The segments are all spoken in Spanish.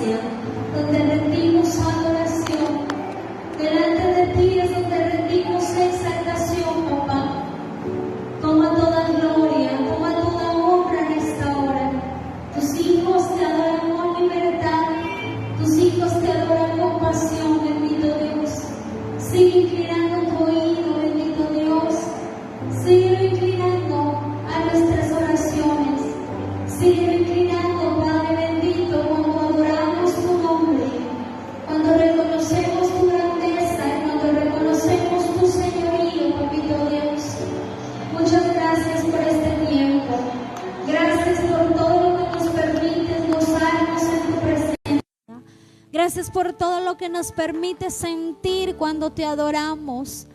presencia, donde rendimos adoración. Delante de ti es donde rendimos exaltación, papá. Toma toda gloria, toma toda honra en esta hora. Tus hijos te adoran con libertad, tus hijos te adoran con pasión, bendito Dios. Sigue inclinando tu oído, bendito Dios. Sigue inclinando a nuestras oraciones. Sigue inclinando, Padre bendito, cuando adoramos tu nombre, cuando reconocemos tu grandeza y cuando reconocemos tu señorío, papito Dios. Muchas gracias por este tiempo. Gracias por todo lo que nos permites gozarnos en tu presencia. Gracias por todo lo que nos permite sentir cuando te adoramos,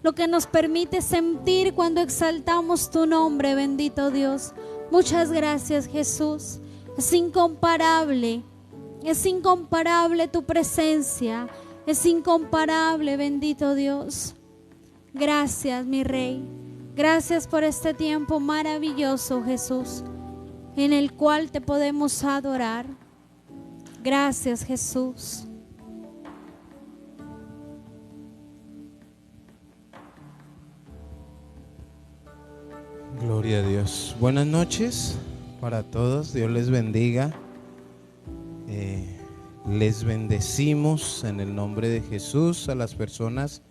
lo que nos permite sentir cuando exaltamos tu nombre, bendito Dios. Muchas gracias, Jesús. Es incomparable tu presencia, es incomparable, bendito Dios. Gracias, mi Rey. Gracias por este tiempo maravilloso, Jesús, en el cual te podemos adorar. Gracias, Jesús. Gloria a Dios. Buenas noches para todos. Dios les bendiga. Les bendecimos en el nombre de Jesús. A las personas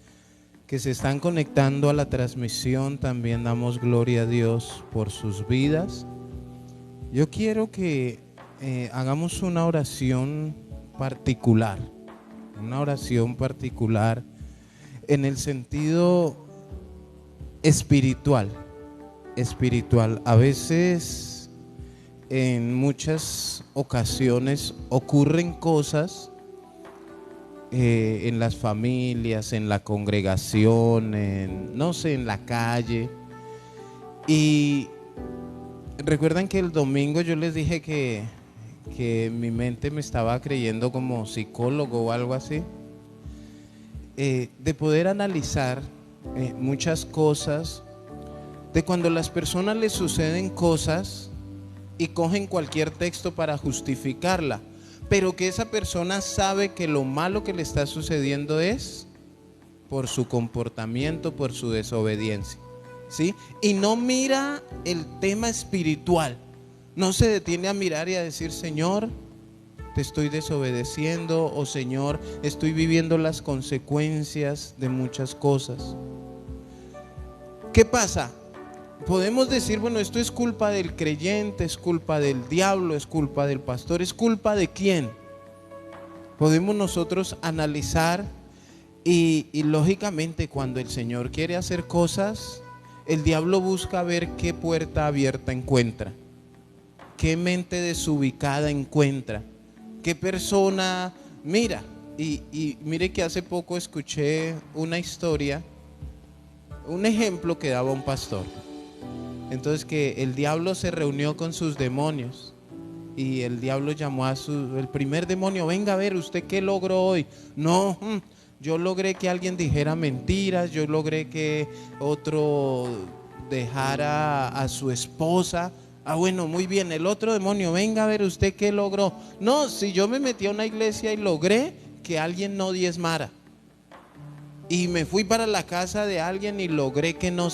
que se están conectando a la transmisión, también damos gloria a Dios por sus vidas. Yo quiero que hagamos una oración particular en el sentido espiritual. A veces, en muchas ocasiones, ocurren cosas en las familias, en la congregación, en la calle. Y recuerdan que el domingo yo les dije que mi mente me estaba creyendo como psicólogo o algo así, de poder analizar muchas cosas, de cuando a las personas les suceden cosas y cogen cualquier texto para justificarla, pero que esa persona sabe que lo malo que le está sucediendo es por su comportamiento, por su desobediencia, ¿sí? Y no mira el tema espiritual, no se detiene a mirar y a decir: Señor, te estoy desobedeciendo, o Señor, estoy viviendo las consecuencias de muchas cosas. ¿Qué pasa? Podemos decir, bueno, esto es culpa del creyente, es culpa del diablo, es culpa del pastor, ¿es culpa de quién? Podemos nosotros analizar y lógicamente cuando el Señor quiere hacer cosas, el diablo busca ver qué puerta abierta encuentra, qué mente desubicada encuentra, qué persona. Mira, y mire que hace poco escuché una historia, un ejemplo que daba un pastor. Entonces, que el diablo se reunió con sus demonios y el diablo llamó el primer demonio: venga a ver, ¿usted qué logró hoy? No, yo logré que alguien dijera mentiras, yo logré que otro dejara a su esposa. Ah, bueno, muy bien. El otro demonio: venga a ver, ¿usted qué logró? No, si yo me metí a una iglesia y logré que alguien no diezmara, y me fui para la casa de alguien y logré que no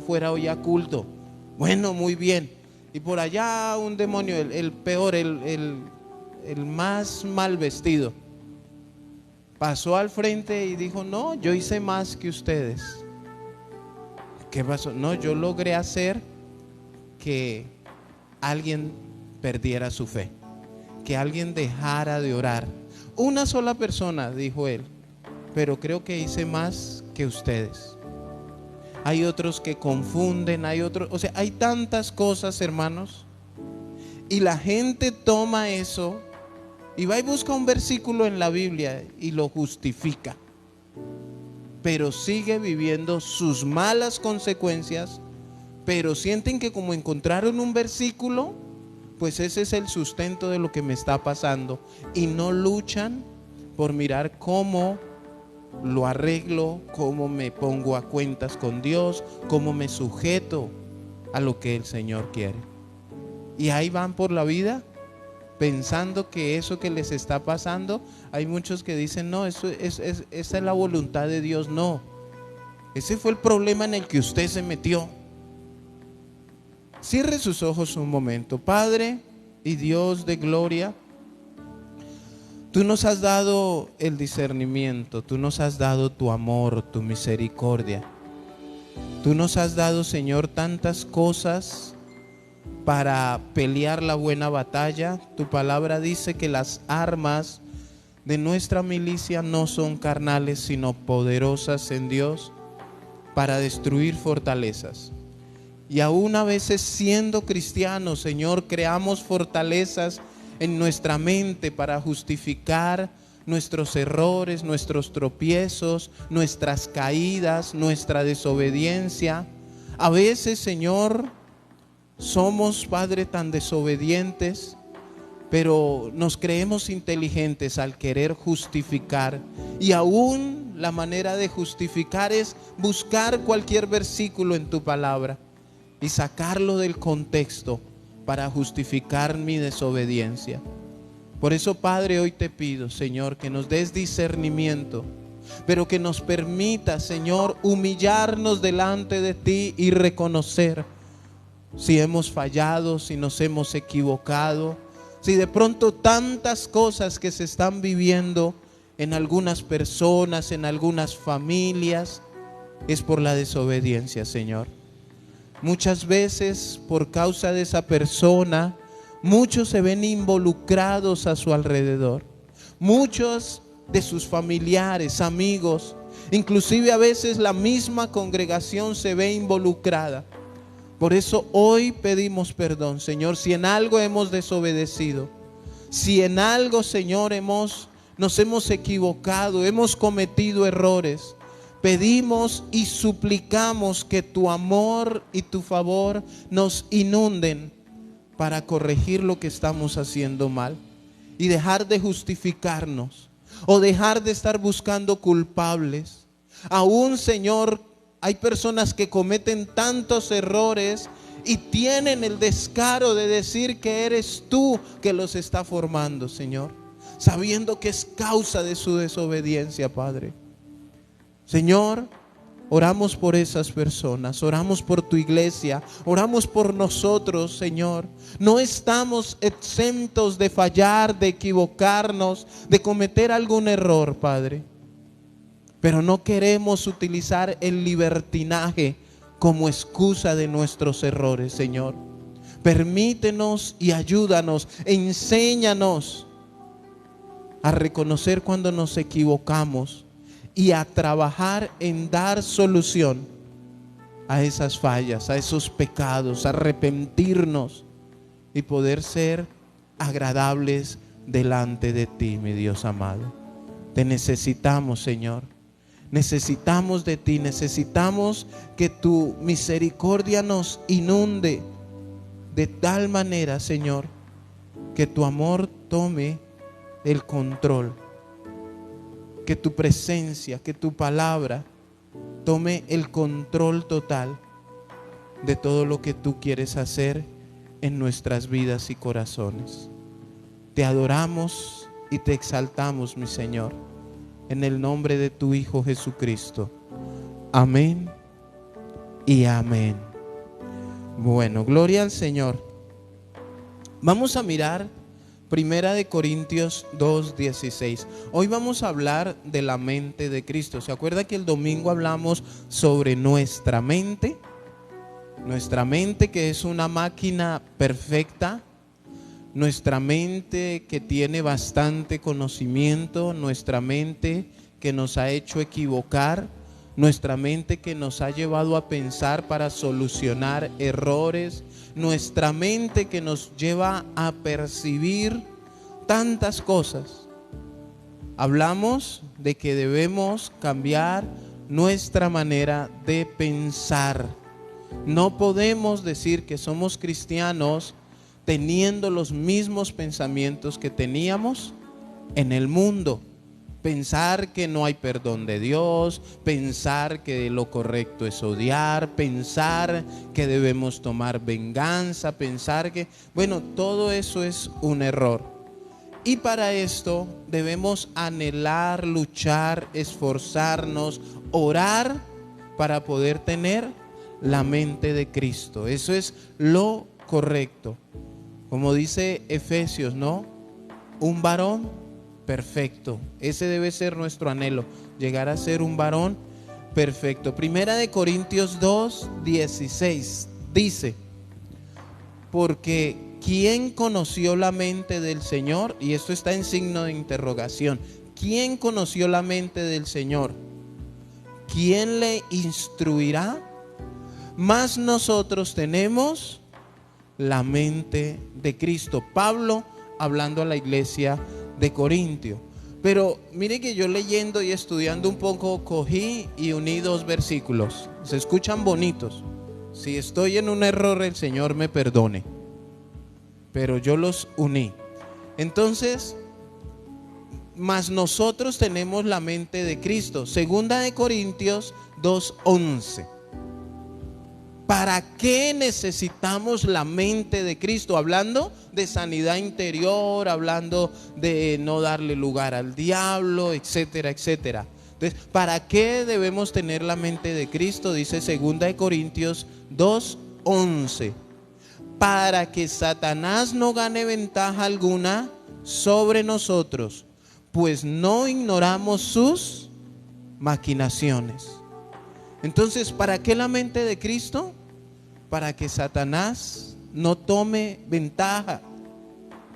fuera hoy a culto. Bueno, muy bien. Y por allá un demonio, el peor, el más mal vestido, pasó al frente y dijo: no, yo hice más que ustedes. ¿Qué pasó? No, yo logré hacer que alguien perdiera su fe, que alguien dejara de orar. Una sola persona, dijo él, pero creo que hice más que ustedes. Hay otros que confunden, hay otros, o sea, hay tantas cosas, hermanos, y la gente toma eso y va y busca un versículo en la Biblia y lo justifica, pero sigue viviendo sus malas consecuencias, pero sienten que como encontraron un versículo, pues ese es el sustento de lo que me está pasando, y no luchan por mirar cómo lo arreglo, cómo me pongo a cuentas con Dios, cómo me sujeto a lo que el Señor quiere. Y ahí van por la vida pensando que eso que les está pasando, hay muchos que dicen, no, esa es la voluntad de Dios. No, ese fue el problema en el que usted se metió. Cierre sus ojos un momento. Padre y Dios de gloria, tú nos has dado el discernimiento, tú nos has dado tu amor, tu misericordia. Tú nos has dado, Señor, tantas cosas para pelear la buena batalla. Tu palabra dice que las armas de nuestra milicia no son carnales, sino poderosas en Dios para destruir fortalezas. Y aún a veces siendo cristianos, Señor, creamos fortalezas en nuestra mente para justificar nuestros errores, nuestros tropiezos, nuestras caídas, nuestra desobediencia. A veces, Señor, somos, Padre, tan desobedientes, pero nos creemos inteligentes al querer justificar. Y aún la manera de justificar es buscar cualquier versículo en tu palabra y sacarlo del contexto para justificar mi desobediencia. Por eso, Padre, hoy te pido, Señor, que nos des discernimiento, pero que nos permita, Señor, humillarnos delante de ti y reconocer si hemos fallado, si nos hemos equivocado, si de pronto tantas cosas que se están viviendo en algunas personas, en algunas familias, es por la desobediencia, Señor. Muchas veces por causa de esa persona, muchos se ven involucrados a su alrededor. Muchos de sus familiares, amigos, inclusive a veces la misma congregación se ve involucrada. Por eso hoy pedimos perdón, Señor, si en algo hemos desobedecido, si en algo, Señor, nos hemos equivocado, hemos cometido errores. Pedimos y suplicamos que tu amor y tu favor nos inunden para corregir lo que estamos haciendo mal y dejar de justificarnos o dejar de estar buscando culpables. Aún, Señor, hay personas que cometen tantos errores y tienen el descaro de decir que eres tú que los está formando, Señor, sabiendo que es causa de su desobediencia, Padre. Señor, oramos por esas personas, oramos por tu iglesia, oramos por nosotros, Señor. No estamos exentos de fallar, de equivocarnos, de cometer algún error, Padre. Pero no queremos utilizar el libertinaje como excusa de nuestros errores, Señor. Permítenos y ayúdanos, enséñanos a reconocer cuando nos equivocamos y a trabajar en dar solución a esas fallas, a esos pecados, a arrepentirnos y poder ser agradables delante de ti, mi Dios amado. Te necesitamos, Señor. Necesitamos de ti, necesitamos que tu misericordia nos inunde de tal manera, Señor, que tu amor tome el control. Que tu presencia, que tu palabra tome el control total de todo lo que tú quieres hacer en nuestras vidas y corazones. Te adoramos y te exaltamos, mi Señor, en el nombre de tu Hijo Jesucristo. Amén y amén. Bueno, gloria al Señor. Vamos a mirar Primera de Corintios 2:16. Hoy vamos a hablar de la mente de Cristo. ¿Se acuerda que el domingo hablamos sobre nuestra mente? Nuestra mente, que es una máquina perfecta. Nuestra mente que tiene bastante conocimiento. Nuestra mente que nos ha hecho equivocar. Nuestra mente que nos ha llevado a pensar para solucionar errores. Nuestra mente que nos lleva a percibir tantas cosas. Hablamos de que debemos cambiar nuestra manera de pensar. No podemos decir que somos cristianos teniendo los mismos pensamientos que teníamos en el mundo. Pensar que no hay perdón de Dios, pensar que lo correcto es odiar, pensar que debemos tomar venganza, pensar que, bueno, todo eso es un error. Y para esto debemos anhelar, luchar, esforzarnos, orar para poder tener la mente de Cristo. Eso es lo correcto. Como dice Efesios, ¿no? Un varón perfecto. Ese debe ser nuestro anhelo, llegar a ser un varón perfecto. Primera de Corintios 2:16 dice: porque ¿quién conoció la mente del Señor? Y esto está en signo de interrogación. ¿Quién conoció la mente del Señor? ¿Quién le instruirá? Mas nosotros tenemos la mente de Cristo. Pablo hablando a la iglesia de Corintio. Pero mire que yo leyendo y estudiando un poco cogí y uní dos versículos. Se escuchan bonitos. Si estoy en un error, el Señor me perdone, pero yo los uní. Entonces, mas nosotros tenemos la mente de Cristo. Segunda de Corintios 2:11. ¿Para qué necesitamos la mente de Cristo? Hablando de sanidad interior, hablando de no darle lugar al diablo, etcétera, etcétera. Entonces, ¿para qué debemos tener la mente de Cristo? Dice 2 Corintios 2:11. Para que Satanás no gane ventaja alguna sobre nosotros, pues no ignoramos sus maquinaciones. Entonces, ¿para qué la mente de Cristo? Para que Satanás no tome ventaja.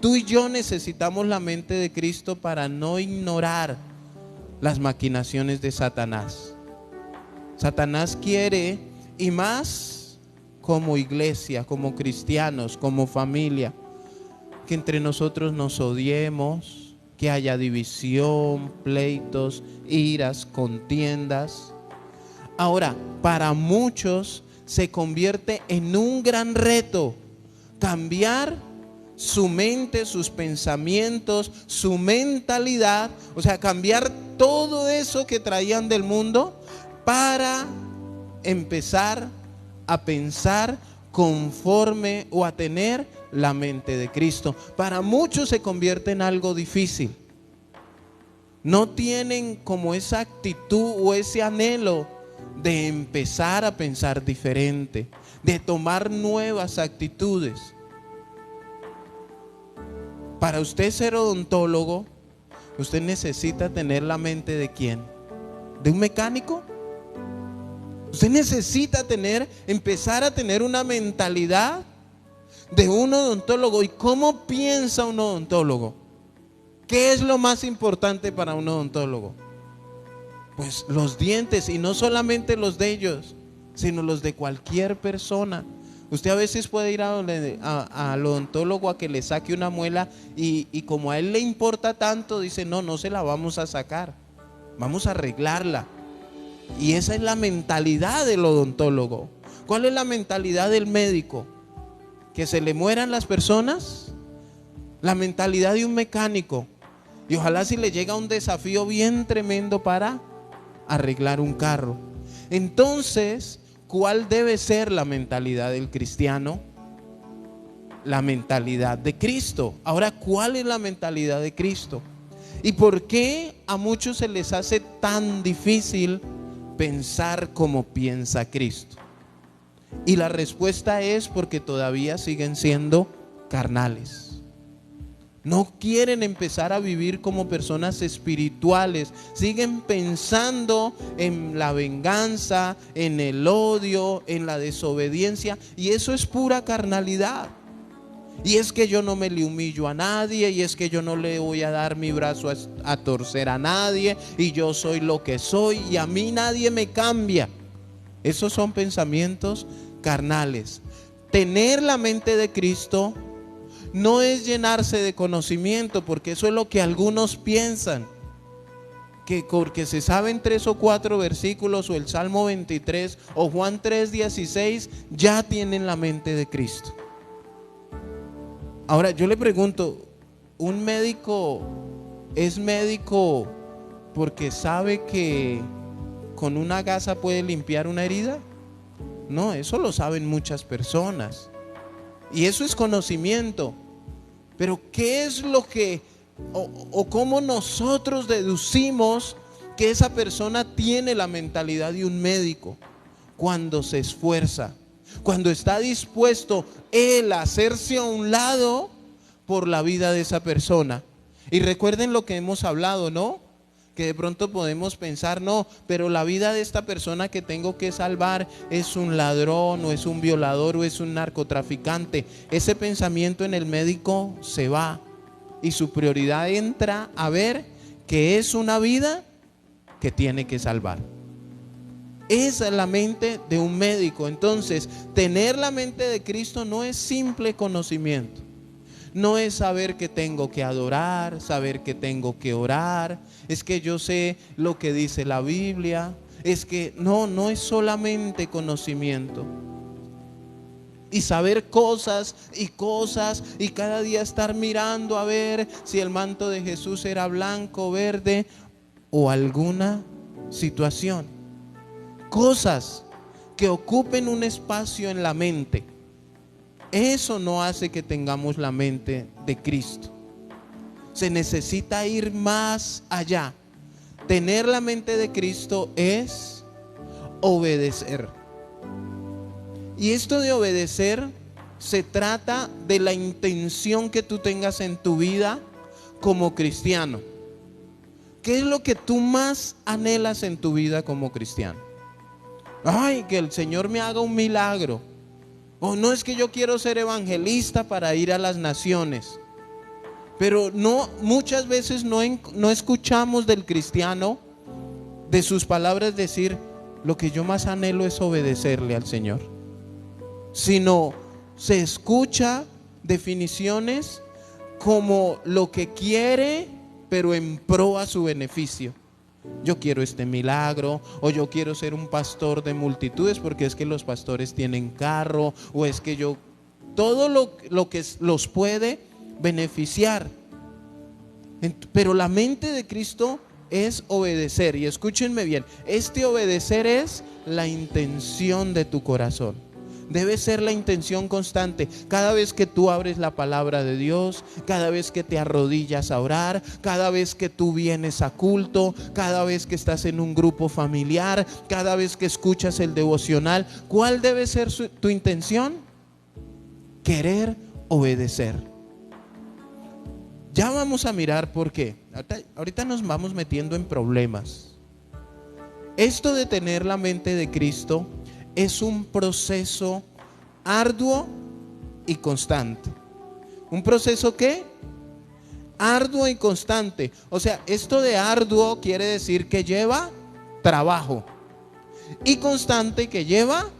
Tú y yo necesitamos la mente de Cristo para no ignorar las maquinaciones de Satanás. Satanás quiere, y más como iglesia, como cristianos, como familia, que entre nosotros nos odiemos, que haya división, pleitos, iras, contiendas. Ahora, para muchos se convierte en un gran reto cambiar su mente, sus pensamientos, su mentalidad, o sea, cambiar todo eso que traían del mundo para empezar a pensar conforme o a tener la mente de Cristo. Para muchos se convierte en algo difícil. No tienen como esa actitud o ese anhelo de empezar a pensar diferente, de tomar nuevas actitudes. Para usted ser odontólogo, usted necesita tener la mente ¿de quién? ¿De un mecánico? Usted necesita empezar a tener una mentalidad de un odontólogo. ¿Y cómo piensa un odontólogo? ¿Qué es lo más importante para un odontólogo? Pues los dientes, y no solamente los de ellos, sino los de cualquier persona. Usted a veces puede ir al odontólogo a que le saque una muela y como a él le importa tanto, dice: no se la vamos a sacar, vamos a arreglarla. Y esa es la mentalidad del odontólogo. ¿Cuál es la mentalidad del médico? ¿Que se le mueran las personas? La mentalidad de un mecánico. Y ojalá si le llega un desafío bien tremendo para arreglar un carro. Entonces, ¿cuál debe ser la mentalidad del cristiano? La mentalidad de Cristo. Ahora, ¿cuál es la mentalidad de Cristo? ¿Y por qué a muchos se les hace tan difícil pensar como piensa Cristo? Y la respuesta es porque todavía siguen siendo carnales. No quieren empezar a vivir como personas espirituales. Siguen pensando en la venganza, en el odio, en la desobediencia. Y eso es pura carnalidad. Y es que yo no me le humillo a nadie. Y es que yo no le voy a dar mi brazo a torcer a nadie. Y yo soy lo que soy. Y a mí nadie me cambia. Esos son pensamientos carnales. Tener la mente de Cristo no es llenarse de conocimiento, porque eso es lo que algunos piensan, que porque se saben 3 o 4 versículos o el Salmo 23 o Juan 3:16 ya tienen la mente de Cristo. Ahora yo le pregunto, ¿un médico es médico porque sabe que con una gasa puede limpiar una herida? No, eso lo saben muchas personas. Y eso es conocimiento. Pero ¿qué es lo que o cómo nosotros deducimos que esa persona tiene la mentalidad de un médico? Cuando se esfuerza, cuando está dispuesto él a hacerse a un lado por la vida de esa persona. Y recuerden lo que hemos hablado, ¿no? Que de pronto podemos pensar, no, pero la vida de esta persona que tengo que salvar es un ladrón o es un violador o es un narcotraficante. Ese pensamiento en el médico se va y su prioridad entra a ver que es una vida que tiene que salvar. Esa es la mente de un médico. Entonces, tener la mente de Cristo no es simple conocimiento. No es saber que tengo que adorar, saber que tengo que orar, es que yo sé lo que dice la Biblia, es que no es solamente conocimiento. Y saber cosas y cada día estar mirando a ver si el manto de Jesús era blanco, verde o alguna situación. Cosas que ocupen un espacio en la mente. Eso no hace que tengamos la mente de Cristo. Se necesita ir más allá. Tener la mente de Cristo es obedecer. Y esto de obedecer se trata de la intención que tú tengas en tu vida como cristiano. ¿Qué es lo que tú más anhelas en tu vida como cristiano? Ay, que el Señor me haga un milagro. O no, es que yo quiero ser evangelista para ir a las naciones. Pero no, muchas veces no escuchamos del cristiano, de sus palabras decir, lo que yo más anhelo es obedecerle al Señor. Sino se escucha definiciones como lo que quiere, pero en pro a su beneficio. Yo quiero este milagro, o yo quiero ser un pastor de multitudes porque es que los pastores tienen carro, o es que yo, todo lo que los puede beneficiar. Pero la mente de Cristo es obedecer, y escúchenme bien, este obedecer es la intención de tu corazón. Debe ser la intención constante. Cada vez que tú abres la palabra de Dios, cada vez que te arrodillas a orar, cada vez que tú vienes a culto, cada vez que estás en un grupo familiar, cada vez que escuchas el devocional, ¿cuál debe ser tu intención? Querer obedecer. Ya vamos a mirar por qué. Ahorita nos vamos metiendo en problemas. Esto de tener la mente de Cristo es un proceso arduo y constante. ¿Un proceso qué? Arduo y constante. O sea, esto de arduo quiere decir que lleva trabajo. Y constante que lleva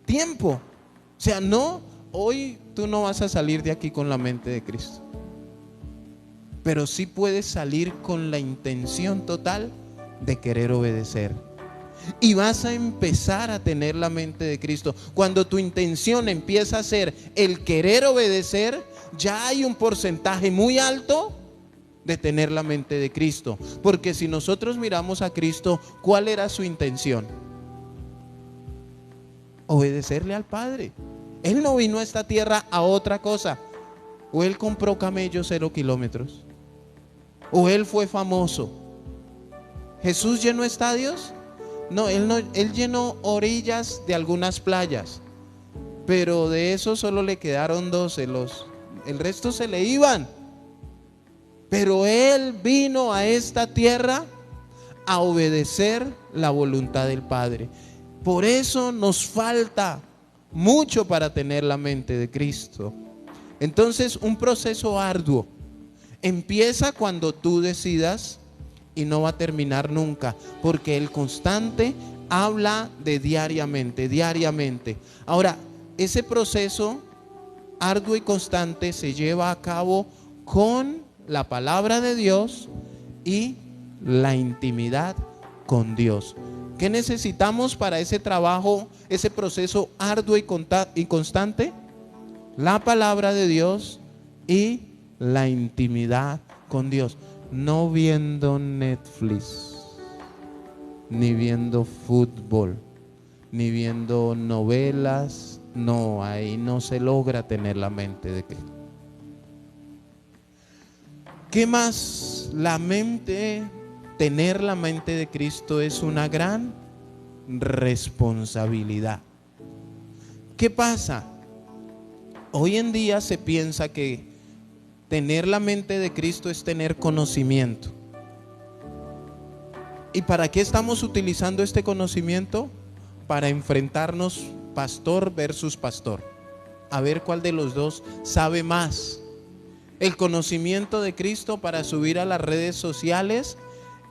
tiempo. O sea, no, hoy tú no vas a salir de aquí con la mente de Cristo. Pero sí puedes salir con la intención total de querer obedecer. Y vas a empezar a tener la mente de Cristo. Cuando tu intención empieza a ser el querer obedecer, ya hay un porcentaje muy alto de tener la mente de Cristo. Porque si nosotros miramos a Cristo, ¿cuál era su intención? Obedecerle al Padre. Él no vino a esta tierra a otra cosa. O Él compró camellos 0 kilómetros. O Él fue famoso. ¿Jesús llenó estadios? No, Él llenó orillas de algunas playas, pero de eso solo le quedaron 12, el resto se le iban. Pero Él vino a esta tierra a obedecer la voluntad del Padre. Por eso nos falta mucho para tener la mente de Cristo. Entonces, un proceso arduo empieza cuando tú decidas, y no va a terminar nunca, porque el constante habla de diariamente. Ahora, ese proceso arduo y constante se lleva a cabo con la palabra de Dios y la intimidad con Dios. ¿Qué necesitamos para ese trabajo, ese proceso arduo y constante? La palabra de Dios y la intimidad con Dios. no viendo Netflix, ni viendo fútbol, ni viendo novelas. No, ahí no se logra tener la mente de Cristo. ¿Qué más? Tener la mente de Cristo es una gran responsabilidad. ¿Qué pasa? Hoy en día se piensa que tener la mente de Cristo es tener conocimiento. ¿Y para qué estamos utilizando este conocimiento? Para enfrentarnos pastor versus pastor, a ver cuál de los dos sabe más. El conocimiento de Cristo para subir a las redes sociales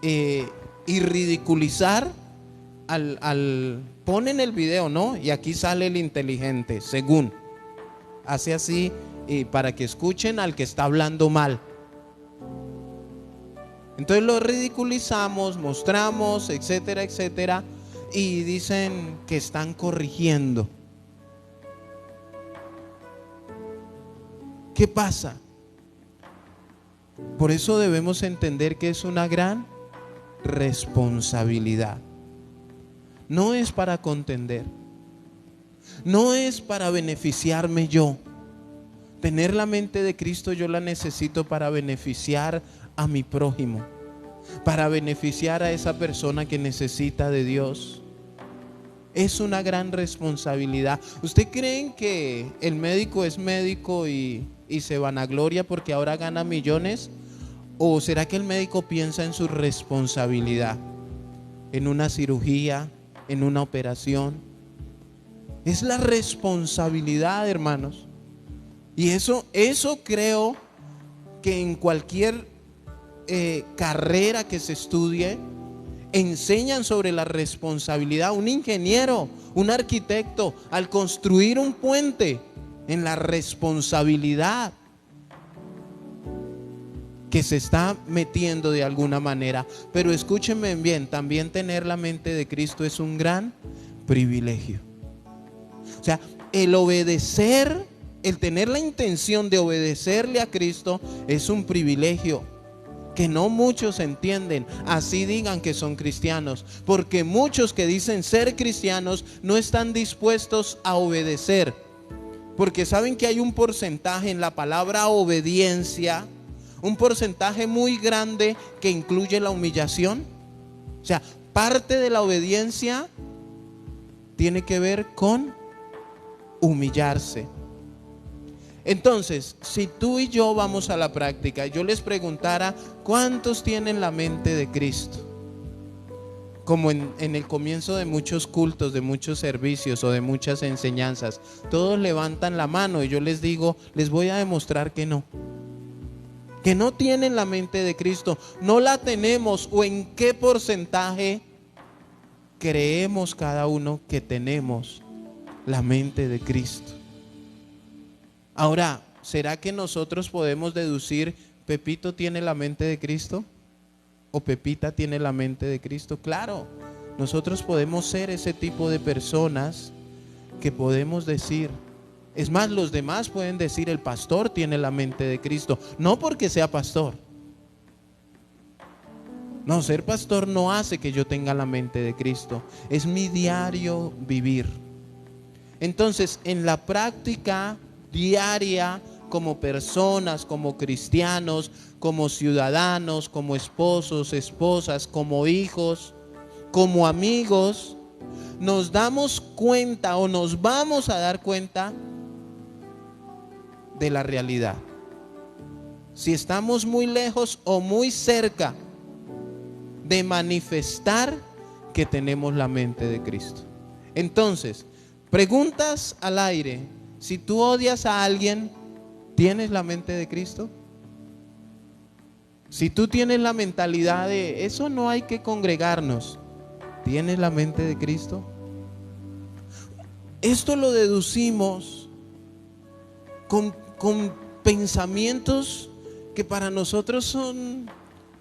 y ridiculizar ponen el video, ¿no? Y aquí sale el inteligente, según hace así para que escuchen al que está hablando mal. Entonces lo ridiculizamos, mostramos, etcétera, etcétera, y dicen que están corrigiendo. ¿Qué pasa? Por eso debemos entender que es una gran responsabilidad. No es para contender, no es para beneficiarme yo. Tener la mente de Cristo yo la necesito para beneficiar a mi prójimo, para beneficiar a esa persona que necesita de Dios. Es una gran responsabilidad. ¿Usted cree que el médico es médico y se vanagloria porque ahora gana millones? ¿O será que el médico piensa en su responsabilidad? En una cirugía, en una operación. Es la responsabilidad, hermanos. Y eso creo que en cualquier carrera que se estudie, enseñan sobre la responsabilidad. Un ingeniero, un arquitecto, al construir un puente, en la responsabilidad que se está metiendo de alguna manera. Pero escúchenme bien, también tener la mente de Cristo es un gran privilegio. O sea, el obedecer, el tener la intención de obedecerle a Cristo es un privilegio que no muchos entienden, así digan que son cristianos, porque muchos que dicen ser cristianos no están dispuestos a obedecer, porque saben que hay un porcentaje en la palabra obediencia, un porcentaje muy grande que incluye la humillación. O sea, parte de la obediencia tiene que ver con humillarse. Entonces, si tú y yo vamos a la práctica, yo les preguntara, ¿cuántos tienen la mente de Cristo? Como en el comienzo de muchos cultos, de muchos servicios o de muchas enseñanzas, todos levantan la mano y yo les digo, les voy a demostrar que no tienen la mente de Cristo, no la tenemos. ¿O en qué porcentaje creemos cada uno que tenemos la mente de Cristo? Ahora, ¿será que nosotros podemos deducir, Pepito tiene la mente de Cristo? ¿O Pepita tiene la mente de Cristo? Claro, nosotros podemos ser ese tipo de personas que podemos decir. Es más, los demás pueden decir, el pastor tiene la mente de Cristo. No porque sea pastor. No, ser pastor no hace que yo tenga la mente de Cristo. Es mi diario vivir. Entonces, en la práctica diaria, como personas, como cristianos, como ciudadanos, como esposos, esposas, como hijos, como amigos, nos damos cuenta o nos vamos a dar cuenta de la realidad. Si estamos muy lejos o muy cerca de manifestar que tenemos la mente de Cristo. Entonces, preguntas al aire. Si tú odias a alguien, ¿tienes la mente de Cristo? Si tú tienes la mentalidad de eso no hay que congregarnos, ¿tienes la mente de Cristo? Esto lo deducimos con pensamientos que para nosotros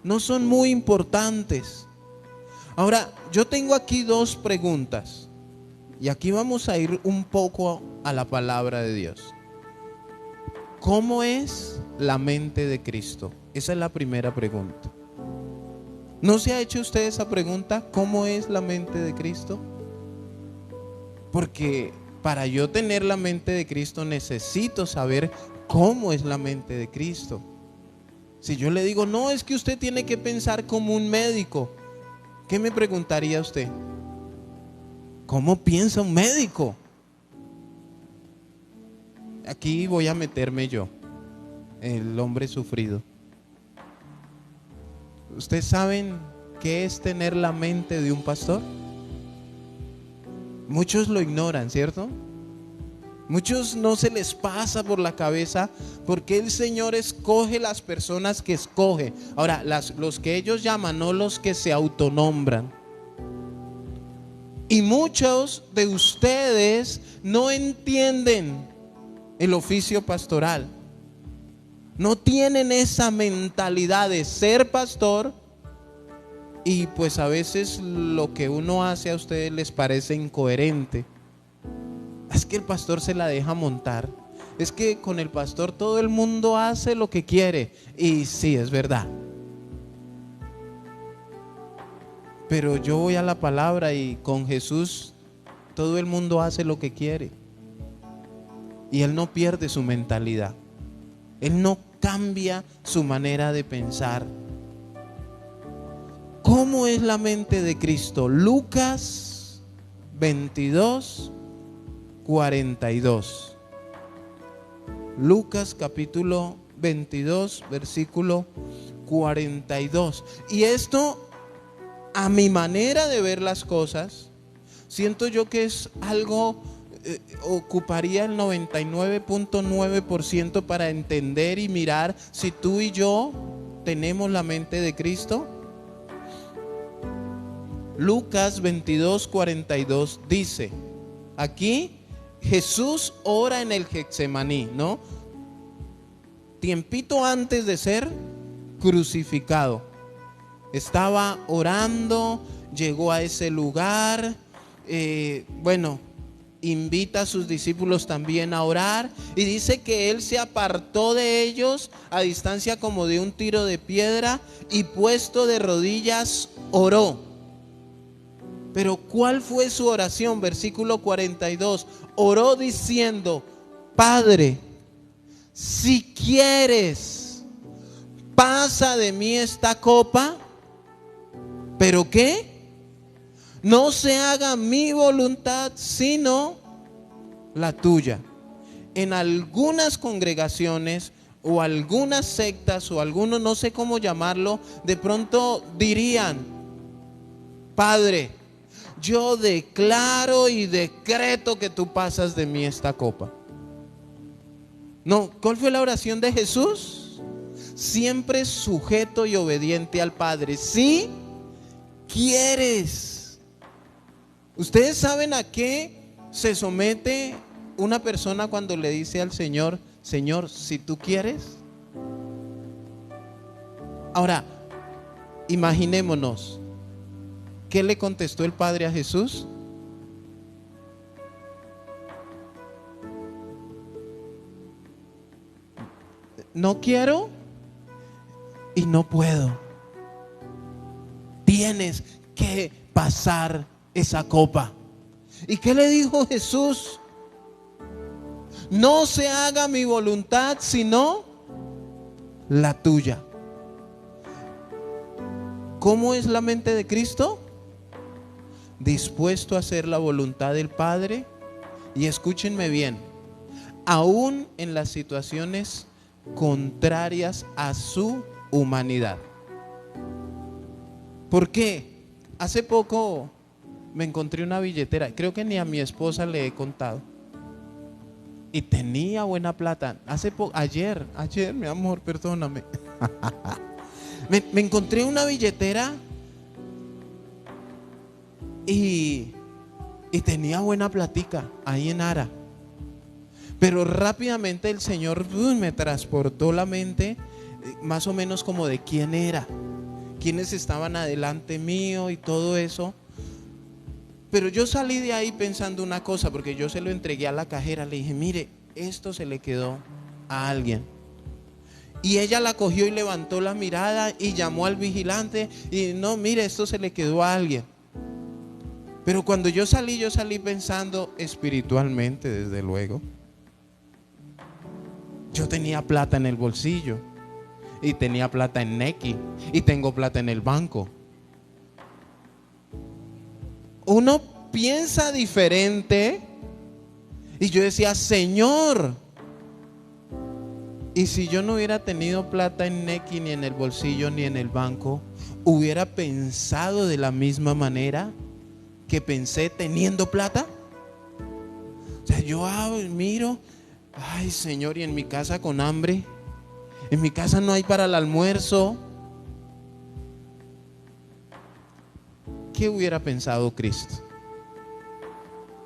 no son muy importantes. Ahora, yo tengo aquí dos preguntas. Y aquí vamos a ir un poco a la palabra de Dios. ¿Cómo es la mente de Cristo? Esa es la primera pregunta. ¿No se ha hecho usted esa pregunta? ¿Cómo es la mente de Cristo? Porque para yo tener la mente de Cristo necesito saber cómo es la mente de Cristo. Si yo le digo, no, es que usted tiene que pensar como un médico, ¿qué me preguntaría usted? ¿Cómo piensa un médico? Aquí voy a meterme yo, el hombre sufrido. ¿Ustedes saben qué es tener la mente de un pastor? Muchos lo ignoran, ¿cierto? Muchos no se les pasa por la cabeza porque el Señor escoge las personas que escoge. Ahora, los que ellos llaman, no los que se autonombran. Y muchos de ustedes no entienden el oficio pastoral. No tienen esa mentalidad de ser pastor. Y pues a veces lo que uno hace a ustedes les parece incoherente. Es que el pastor se la deja montar. Es que con el pastor todo el mundo hace lo que quiere. Y sí, es verdad. Pero yo voy a la palabra y con Jesús todo el mundo hace lo que quiere. Y Él no pierde su mentalidad. Él no cambia su manera de pensar. ¿Cómo es la mente de Cristo? Lucas 22, 42. Lucas capítulo 22, versículo 42. Y esto, a mi manera de ver las cosas, siento yo que es algo, ocuparía el 99.9% para entender y mirar si tú y yo tenemos la mente de Cristo. Lucas 22, 42 dice, aquí Jesús ora en el Getsemaní, ¿no? Tiempito antes de ser crucificado. Estaba orando, llegó a ese lugar, invita a sus discípulos también a orar y dice que Él se apartó de ellos a distancia como de un tiro de piedra y puesto de rodillas oró. Pero ¿cuál fue su oración? Versículo 42. Oró diciendo, Padre, si quieres, pasa de mí esta copa. ¿Pero qué? No se haga mi voluntad, sino la tuya. En algunas congregaciones o algunas sectas o algunos, no sé cómo llamarlo, de pronto dirían, Padre, yo declaro y decreto que tú pasas de mí esta copa. No, ¿cuál fue la oración de Jesús? Siempre sujeto y obediente al Padre. Si quieres. ¿Ustedes saben a qué se somete una persona cuando le dice al Señor, Señor, si tú quieres? Ahora, imaginémonos. ¿Qué le contestó el Padre a Jesús? No quiero y no puedo. Tienes que pasar esa copa. ¿Y qué le dijo Jesús? No se haga mi voluntad, sino la tuya. ¿Cómo es la mente de Cristo? Dispuesto a hacer la voluntad del Padre. Y escúchenme bien, aún en las situaciones contrarias a su humanidad. ¿Por qué? Hace poco me encontré una billetera, creo que ni a mi esposa le he contado, y tenía buena plata. Ayer, mi amor, perdóname. me encontré una billetera y tenía buena platica ahí en Ara. Pero rápidamente el Señor me transportó la mente, más o menos como de quién era, quiénes estaban adelante mío y todo eso. Pero yo salí de ahí pensando una cosa, porque yo se lo entregué a la cajera, le dije, mire, esto se le quedó a alguien. Y ella la cogió y levantó la mirada y llamó al vigilante y no, mire, esto se le quedó a alguien. Pero cuando yo salí pensando espiritualmente, desde luego. Yo tenía plata en el bolsillo y tenía plata en Nequi y tengo plata en el banco. Uno piensa diferente y yo decía, Señor, y si yo no hubiera tenido plata en Nequi, ni en el bolsillo, ni en el banco, ¿hubiera pensado de la misma manera que pensé teniendo plata? O sea, yo miro, ay Señor, y en mi casa con hambre, en mi casa no hay para el almuerzo. ¿Qué hubiera pensado Cristo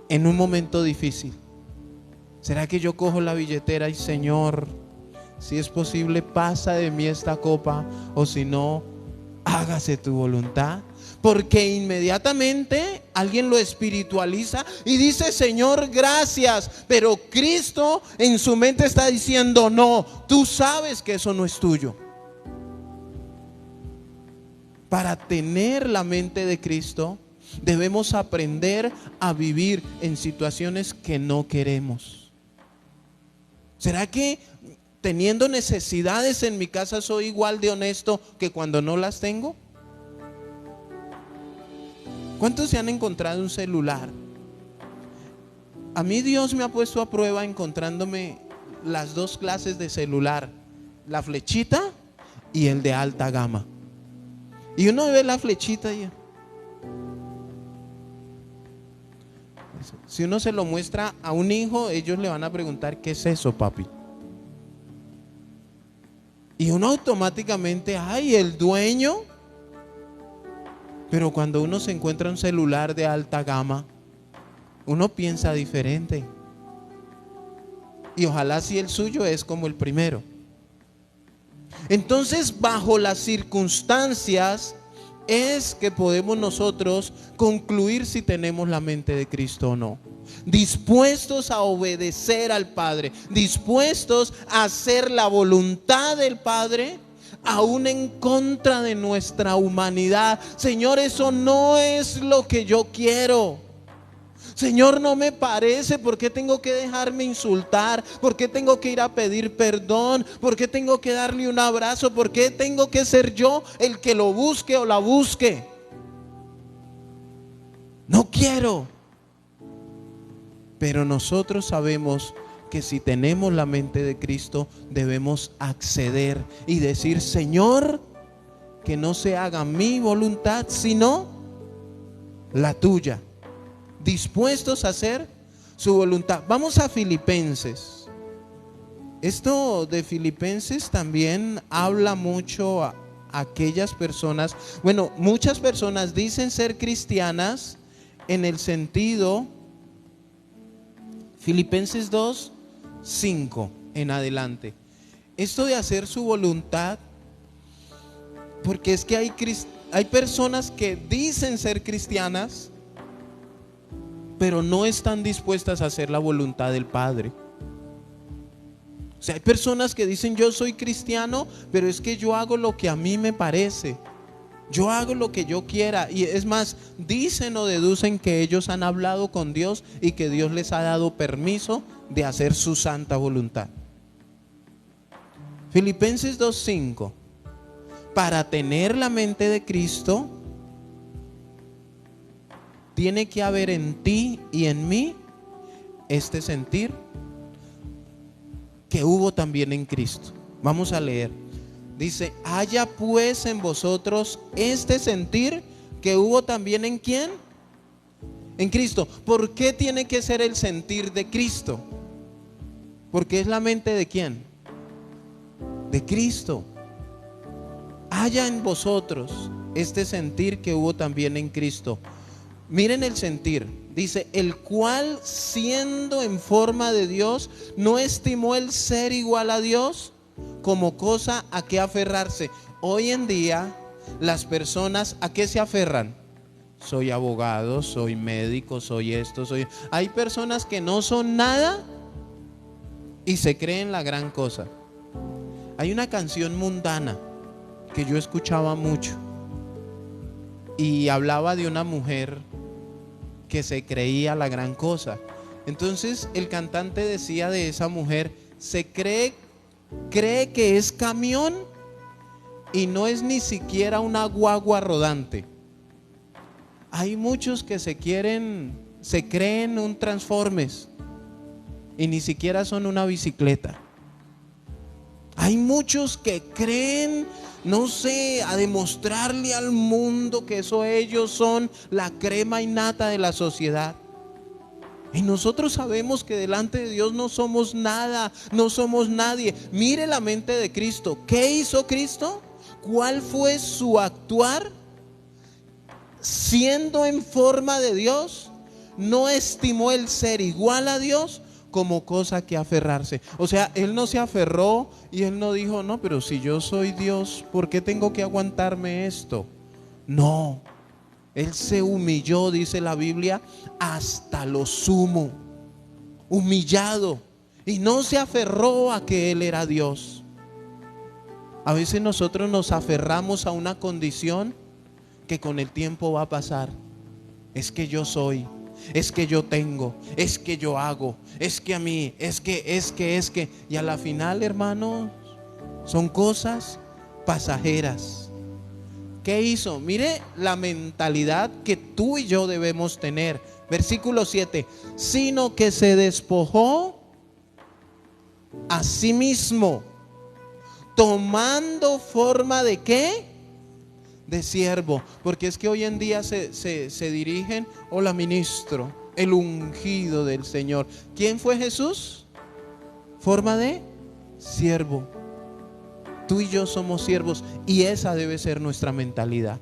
en un momento difícil? ¿Será que yo cojo la billetera y Señor, si es posible, pasa de mí esta copa, o si no, hágase tu voluntad? Porque inmediatamente alguien lo espiritualiza y dice, Señor, gracias. Pero Cristo en su mente está diciendo, no, tú sabes que eso no es tuyo. Para tener la mente de Cristo, debemos aprender a vivir en situaciones que no queremos. ¿Será que teniendo necesidades en mi casa soy igual de honesto que cuando no las tengo? ¿Cuántos se han encontrado un celular? A mí Dios me ha puesto a prueba encontrándome las dos clases de celular, la flechita y el de alta gama. Y uno ve la flechita y si uno se lo muestra a un hijo, ellos le van a preguntar, ¿qué es eso, papi? Y uno automáticamente, ay, el dueño. Pero cuando uno se encuentra un celular de alta gama, uno piensa diferente. Y ojalá si el suyo es como el primero. Entonces, bajo las circunstancias es que podemos nosotros concluir si tenemos la mente de Cristo o no. Dispuestos a obedecer al Padre, dispuestos a hacer la voluntad del Padre, aún en contra de nuestra humanidad. Señor, eso no es lo que yo quiero. Señor, no me parece. ¿Por qué tengo que dejarme insultar? ¿Por qué tengo que ir a pedir perdón? ¿Por qué tengo que darle un abrazo? ¿Por qué tengo que ser yo el que lo busque o la busque? No quiero. Pero nosotros sabemos que si tenemos la mente de Cristo, debemos acceder y decir, Señor, que no se haga mi voluntad, sino la tuya. Dispuestos a hacer su voluntad. Vamos a Filipenses. Esto de Filipenses también habla mucho a aquellas personas. Bueno, muchas personas dicen ser cristianas en el sentido, Filipenses 2:5 en adelante. Esto de hacer su voluntad, porque es que hay personas que dicen ser cristianas, pero no están dispuestas a hacer la voluntad del Padre. O sea, hay personas que dicen yo soy cristiano, pero es que yo hago lo que a mí me parece. Yo hago lo que yo quiera. Y es más, dicen o deducen que ellos han hablado con Dios y que Dios les ha dado permiso de hacer su santa voluntad. Filipenses 2:5. Para tener la mente de Cristo, tiene que haber en ti y en mí este sentir que hubo también en Cristo. Vamos a leer. Dice, haya pues en vosotros este sentir que hubo también en ¿quién? En Cristo. ¿Por qué tiene que ser el sentir de Cristo? Porque es la mente de ¿quién? De Cristo. Haya en vosotros este sentir que hubo también en Cristo. Miren el sentir, dice, el cual siendo en forma de Dios, no estimó el ser igual a Dios como cosa a que aferrarse. Hoy en día, las personas, ¿a qué se aferran? Soy abogado, soy médico, soy esto, soy... Hay personas que no son nada y se creen la gran cosa. Hay una canción mundana que yo escuchaba mucho y hablaba de una mujer que se creía la gran cosa. Entonces el cantante decía de esa mujer: se cree que es camión y no es ni siquiera una guagua rodante. Hay muchos que se creen un Transformers y ni siquiera son una bicicleta. Hay muchos que creen, no sé, a demostrarle al mundo que ellos son la crema innata de la sociedad. Y nosotros sabemos que delante de Dios no somos nada, no somos nadie. Mire la mente de Cristo. ¿Qué hizo Cristo? ¿Cuál fue su actuar? Siendo en forma de Dios, no estimó el ser igual a Dios como cosa que aferrarse. O sea, Él no se aferró y Él no dijo: no, pero si yo soy Dios, ¿por qué tengo que aguantarme esto? No, Él se humilló, dice la Biblia, hasta lo sumo, humillado, y no se aferró a que Él era Dios. A veces nosotros nos aferramos a una condición que con el tiempo va a pasar. Es que yo soy, es que yo tengo, es que yo hago, es que a mí, es que. Y a la final, hermanos, son cosas pasajeras. ¿Qué hizo? Mire la mentalidad que tú y yo debemos tener. Versículo 7. Sino que se despojó a sí mismo, tomando forma de ¿qué? De siervo. Porque es que hoy en día se dirigen: hola ministro, el ungido del Señor. ¿Quién fue Jesús? Forma de siervo. Tú y yo somos siervos y esa debe ser nuestra mentalidad.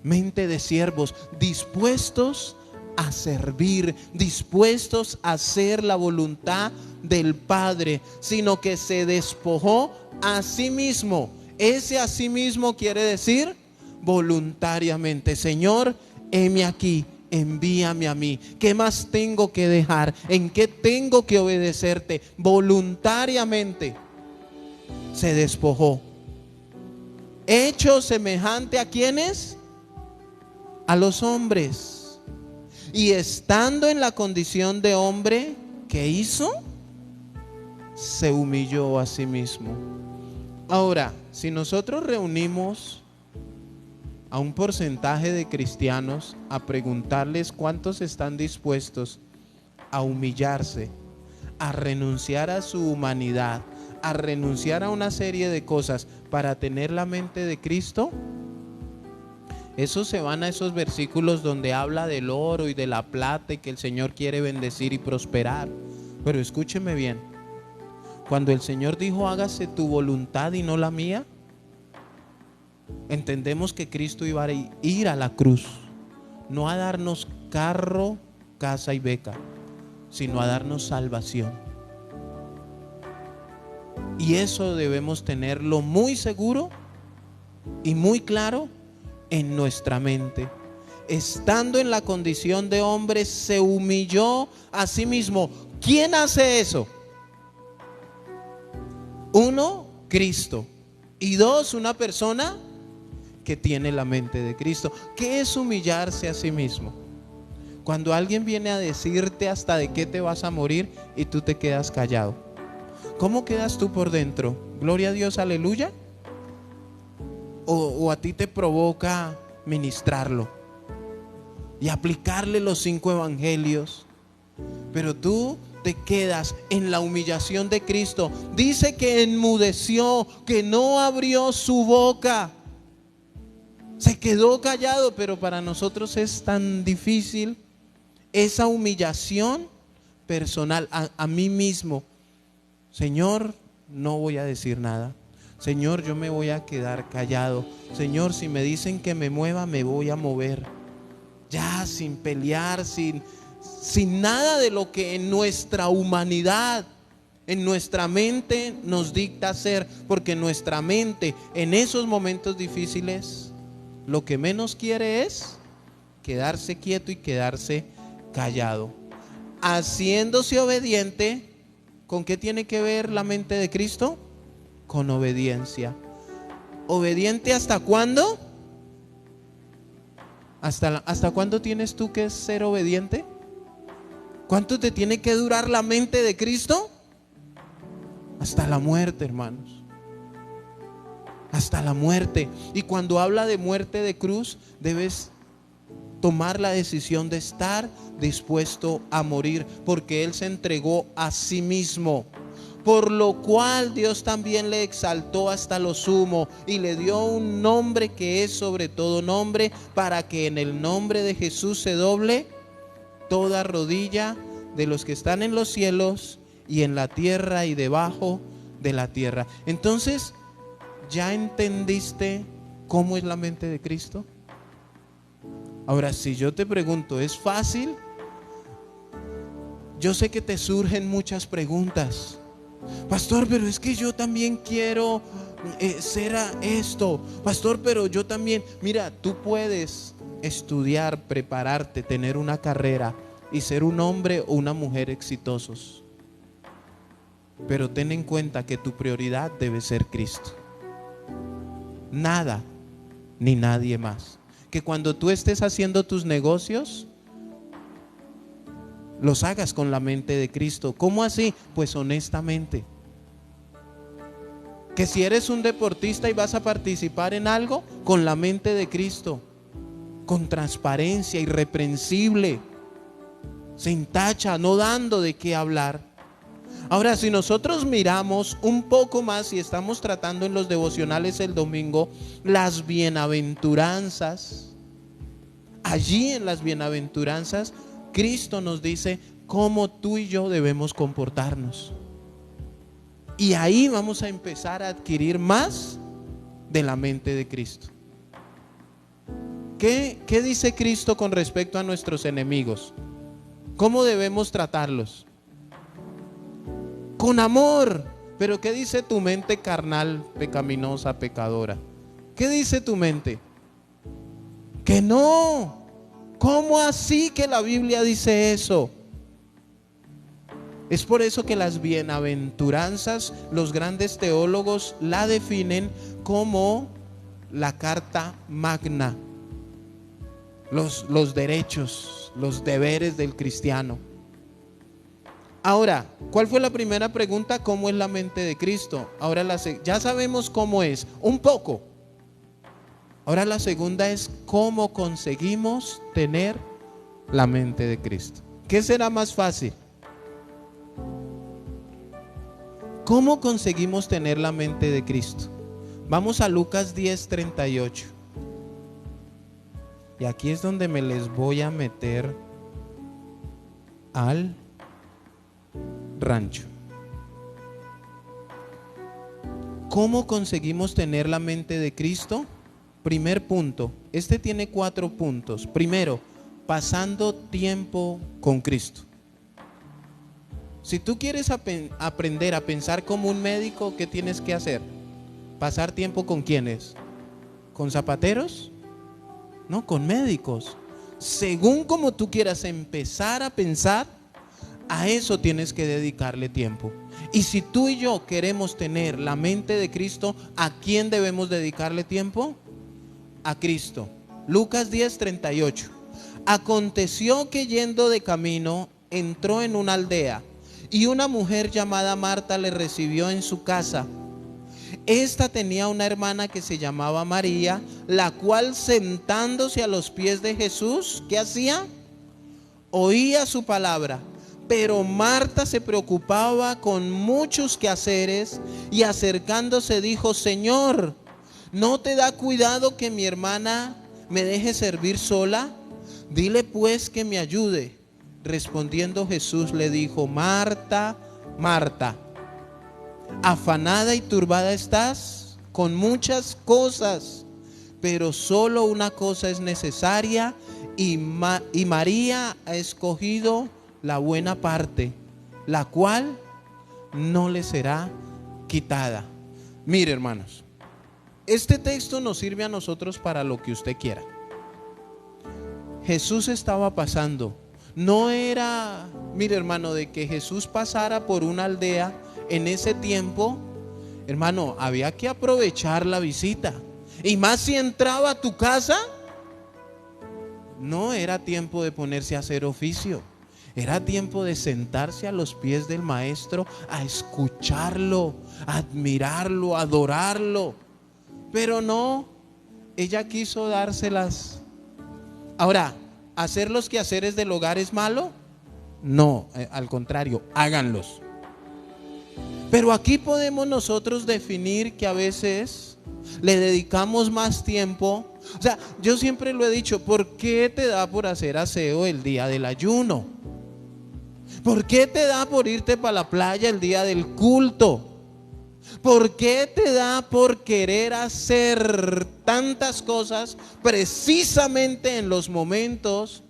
Mente de siervos, dispuestos a servir, dispuestos a hacer la voluntad del Padre, sino que se despojó a sí mismo. Ese a sí mismo quiere decir voluntariamente. Señor, heme aquí, envíame a mí. ¿Qué más tengo que dejar? ¿En qué tengo que obedecerte? Voluntariamente se despojó. Hecho semejante a ¿quiénes? A los hombres. Y estando en la condición de hombre, ¿qué hizo? Se humilló a sí mismo. Ahora, si nosotros reunimos a un porcentaje de cristianos a preguntarles cuántos están dispuestos a humillarse, a renunciar a su humanidad, a renunciar a una serie de cosas para tener la mente de Cristo, esos se van a esos versículos donde habla del oro y de la plata y que el Señor quiere bendecir y prosperar. Pero escúcheme bien, cuando el Señor dijo: hágase tu voluntad y no la mía, entendemos que Cristo iba a ir a la cruz, no a darnos carro, casa y beca, sino a darnos salvación. Y eso debemos tenerlo muy seguro y muy claro en nuestra mente. Estando en la condición de hombre, se humilló a sí mismo. ¿Quién hace eso? Uno, Cristo. Y dos, una persona que tiene la mente de Cristo. ¿Qué es humillarse a sí mismo? Cuando alguien viene a decirte hasta de qué te vas a morir y tú te quedas callado. ¿Cómo quedas tú por dentro? Gloria a Dios, aleluya. O a ti te provoca ministrarlo y aplicarle los 5 evangelios, pero tú te quedas en la humillación de Cristo. Dice que enmudeció, que no abrió su boca, se quedó callado. Pero para nosotros es tan difícil esa humillación personal a mí mismo. Señor, no voy a decir nada. Señor, yo me voy a quedar callado. Señor, si me dicen que me mueva, me voy a mover. Ya, sin pelear, sin nada de lo que en nuestra humanidad, en nuestra mente nos dicta hacer. Porque nuestra mente en esos momentos difíciles lo que menos quiere es quedarse quieto y quedarse callado. Haciéndose obediente ¿con qué tiene que ver la mente de Cristo? Con obediencia. ¿Obediente hasta cuándo? ¿Hasta cuándo tienes tú que ser obediente? ¿Cuánto te tiene que durar la mente de Cristo? Hasta la muerte, hermanos. Hasta la muerte. Y cuando habla de muerte de cruz, debes tomar la decisión de estar dispuesto a morir, porque Él se entregó a sí mismo. Por lo cual Dios también le exaltó hasta lo sumo y le dio un nombre que es sobre todo nombre, para que en el nombre de Jesús se doble toda rodilla de los que están en los cielos y en la tierra y debajo de la tierra. Entonces, ¿ya entendiste cómo es la mente de Cristo? Ahora, si yo te pregunto, ¿es fácil? Yo sé que te surgen muchas preguntas. Pastor, pero es que yo también quiero ser esto. Pastor, pero yo también. Mira, tú puedes estudiar, prepararte, tener una carrera y ser un hombre o una mujer exitosos. Pero ten en cuenta que tu prioridad debe ser Cristo. Nada ni nadie más. Que cuando tú estés haciendo tus negocios, los hagas con la mente de Cristo. ¿Cómo así? Pues honestamente. Que si eres un deportista y vas a participar en algo, con la mente de Cristo, con transparencia, irreprensible, sin tacha, no dando de qué hablar. Ahora, si nosotros miramos un poco más y estamos tratando en los devocionales el domingo las bienaventuranzas, allí en las bienaventuranzas Cristo nos dice cómo tú y yo debemos comportarnos. Y ahí vamos a empezar a adquirir más de la mente de Cristo. ¿Qué dice Cristo con respecto a nuestros enemigos? ¿Cómo debemos tratarlos? Con amor. Pero ¿qué dice tu mente carnal, pecaminosa, pecadora? ¿Qué dice tu mente? Que no. ¿Cómo así que la Biblia dice eso? Es por eso que las bienaventuranzas, los grandes teólogos la definen como la carta magna, los derechos, los deberes del cristiano. Ahora, ¿cuál fue la primera pregunta? ¿Cómo es la mente de Cristo? Ahora ya sabemos cómo es, un poco. Ahora la segunda es cómo conseguimos tener la mente de Cristo. ¿Qué será más fácil? ¿Cómo conseguimos tener la mente de Cristo? Vamos a Lucas 10:38. Y aquí es donde me les voy a meter al rancho. ¿Cómo conseguimos tener la mente de Cristo? Primer punto, este tiene 4 puntos. Primero, pasando tiempo con Cristo. Si tú quieres aprender a pensar como un médico, ¿qué tienes que hacer? ¿Pasar tiempo con quiénes? ¿Con zapateros? No, con médicos. Según como tú quieras empezar a pensar, a eso tienes que dedicarle tiempo. Y si tú y yo queremos tener la mente de Cristo, ¿a quién debemos dedicarle tiempo? A Cristo. Lucas 10:38. Aconteció que yendo de camino entró en una aldea y una mujer llamada Marta le recibió en su casa. Esta tenía una hermana que se llamaba María, la cual sentándose a los pies de Jesús, ¿qué hacía? Oía su palabra. Pero Marta se preocupaba con muchos quehaceres y acercándose dijo: Señor, ¿no te da cuidado que mi hermana me deje servir sola? Dile pues que me ayude. Respondiendo Jesús le dijo: Marta, Marta, afanada y turbada estás con muchas cosas, pero solo una cosa es necesaria y María ha escogido la buena parte, la cual no le será quitada. Mire, hermanos, este texto nos sirve a nosotros para lo que usted quiera. Jesús estaba pasando. no era, mire hermano, de que Jesús pasara por una aldea en ese tiempo, hermano, había que aprovechar la visita. Y más si entraba a tu casa, no era tiempo de ponerse a hacer oficio. Era tiempo de sentarse a los pies del maestro, a escucharlo, a admirarlo, a adorarlo. Pero no, ella quiso dárselas. Ahora, ¿hacer los quehaceres del hogar es malo? No, al contrario, háganlos. Pero aquí podemos nosotros definir que a veces le dedicamos más tiempo. O sea, yo siempre lo he dicho, ¿por qué te da por hacer aseo el día del ayuno? ¿Por qué te da por irte para la playa el día del culto? ¿Por qué te da por querer hacer tantas cosas precisamente en los momentos?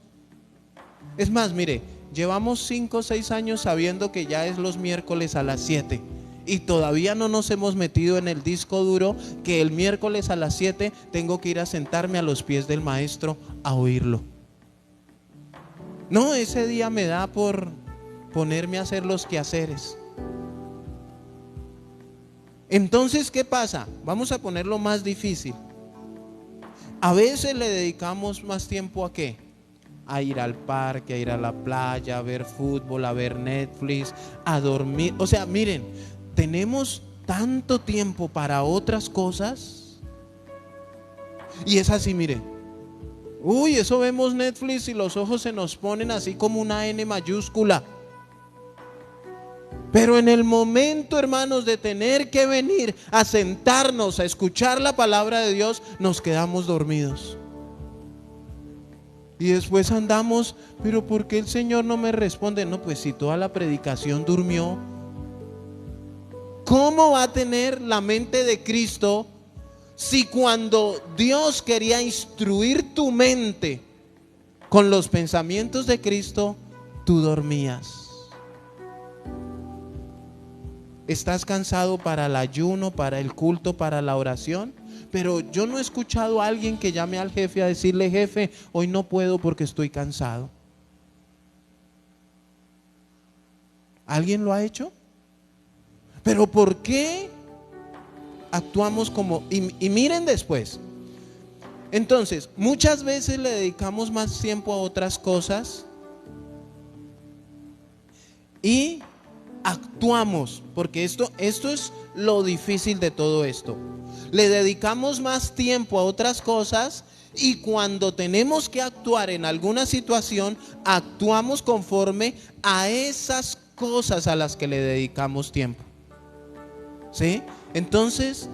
Es más, mire, llevamos 5 o 6 años sabiendo que ya es los miércoles a las 7 y todavía no nos hemos metido en el disco duro que el miércoles a las 7 tengo que ir a sentarme a los pies del maestro a oírlo. No, ese día me da por ponerme a hacer los quehaceres. Entonces, ¿qué pasa? Vamos a ponerlo más difícil. A veces le dedicamos más tiempo ¿a qué? A ir al parque, a ir a la playa, a ver fútbol, a ver Netflix, a dormir. O sea, miren, tenemos tanto tiempo para otras cosas. Y es así, miren. Uy, eso vemos Netflix y los ojos se nos ponen así como una N mayúscula. Pero en el momento, hermanos, de tener que venir a sentarnos a escuchar la palabra de Dios, nos quedamos dormidos. Y después andamos, pero ¿por qué el Señor no me responde? No, pues si toda la predicación durmió. ¿Cómo va a tener la mente de Cristo si cuando Dios quería instruir tu mente con los pensamientos de Cristo, tú dormías? ¿Estás cansado para el ayuno, para el culto, para la oración? Pero yo no he escuchado a alguien que llame al jefe a decirle: jefe, hoy no puedo porque estoy cansado. ¿Alguien lo ha hecho? Pero ¿por qué actuamos como? Y miren después. Entonces, muchas veces le dedicamos más tiempo a otras cosas y actuamos, porque esto es lo difícil de todo esto. Le dedicamos más tiempo a otras cosas y cuando tenemos que actuar en alguna situación, actuamos conforme a esas cosas a las que le dedicamos tiempo. ¿Sí? Entonces,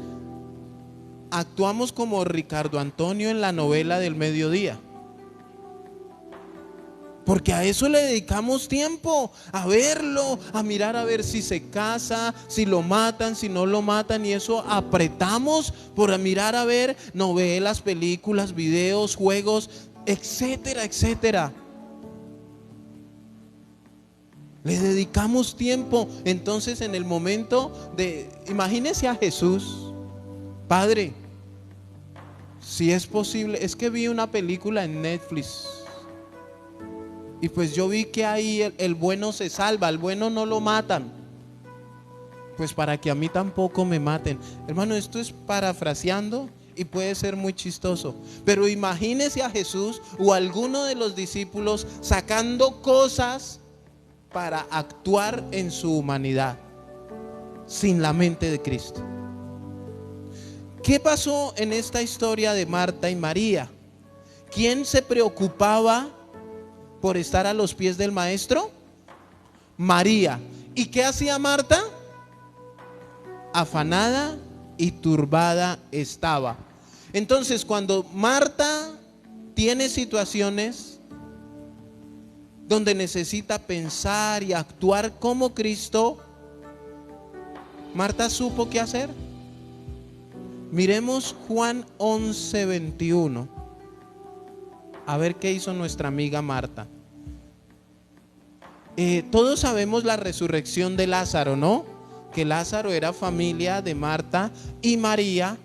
actuamos como Ricardo Antonio en la novela del mediodía. Porque a eso le dedicamos tiempo, a verlo, a mirar a ver si se casa, si lo matan, si no lo matan. Y eso apretamos por mirar a ver novelas, películas, videos, juegos, etcétera, etcétera. Le dedicamos tiempo. Entonces en el momento de, imagínese a Jesús: Padre, si es posible, es que vi una película en Netflix y pues yo vi que ahí el bueno se salva, al bueno no lo matan. Pues para que a mí tampoco me maten. Hermano, esto es parafraseando y puede ser muy chistoso. Pero imagínese a Jesús o a alguno de los discípulos sacando cosas para actuar en su humanidad, sin la mente de Cristo. ¿Qué pasó en esta historia de Marta y María? ¿Quién se preocupaba por estar a los pies del maestro? María. ¿Y qué hacía Marta? Afanada y turbada estaba. Entonces, cuando Marta tiene situaciones donde necesita pensar y actuar como Cristo, Marta supo qué hacer. Miremos Juan 11:21. A ver qué hizo nuestra amiga Marta. Todos sabemos la resurrección de Lázaro, ¿no? Que Lázaro era familia de Marta y María.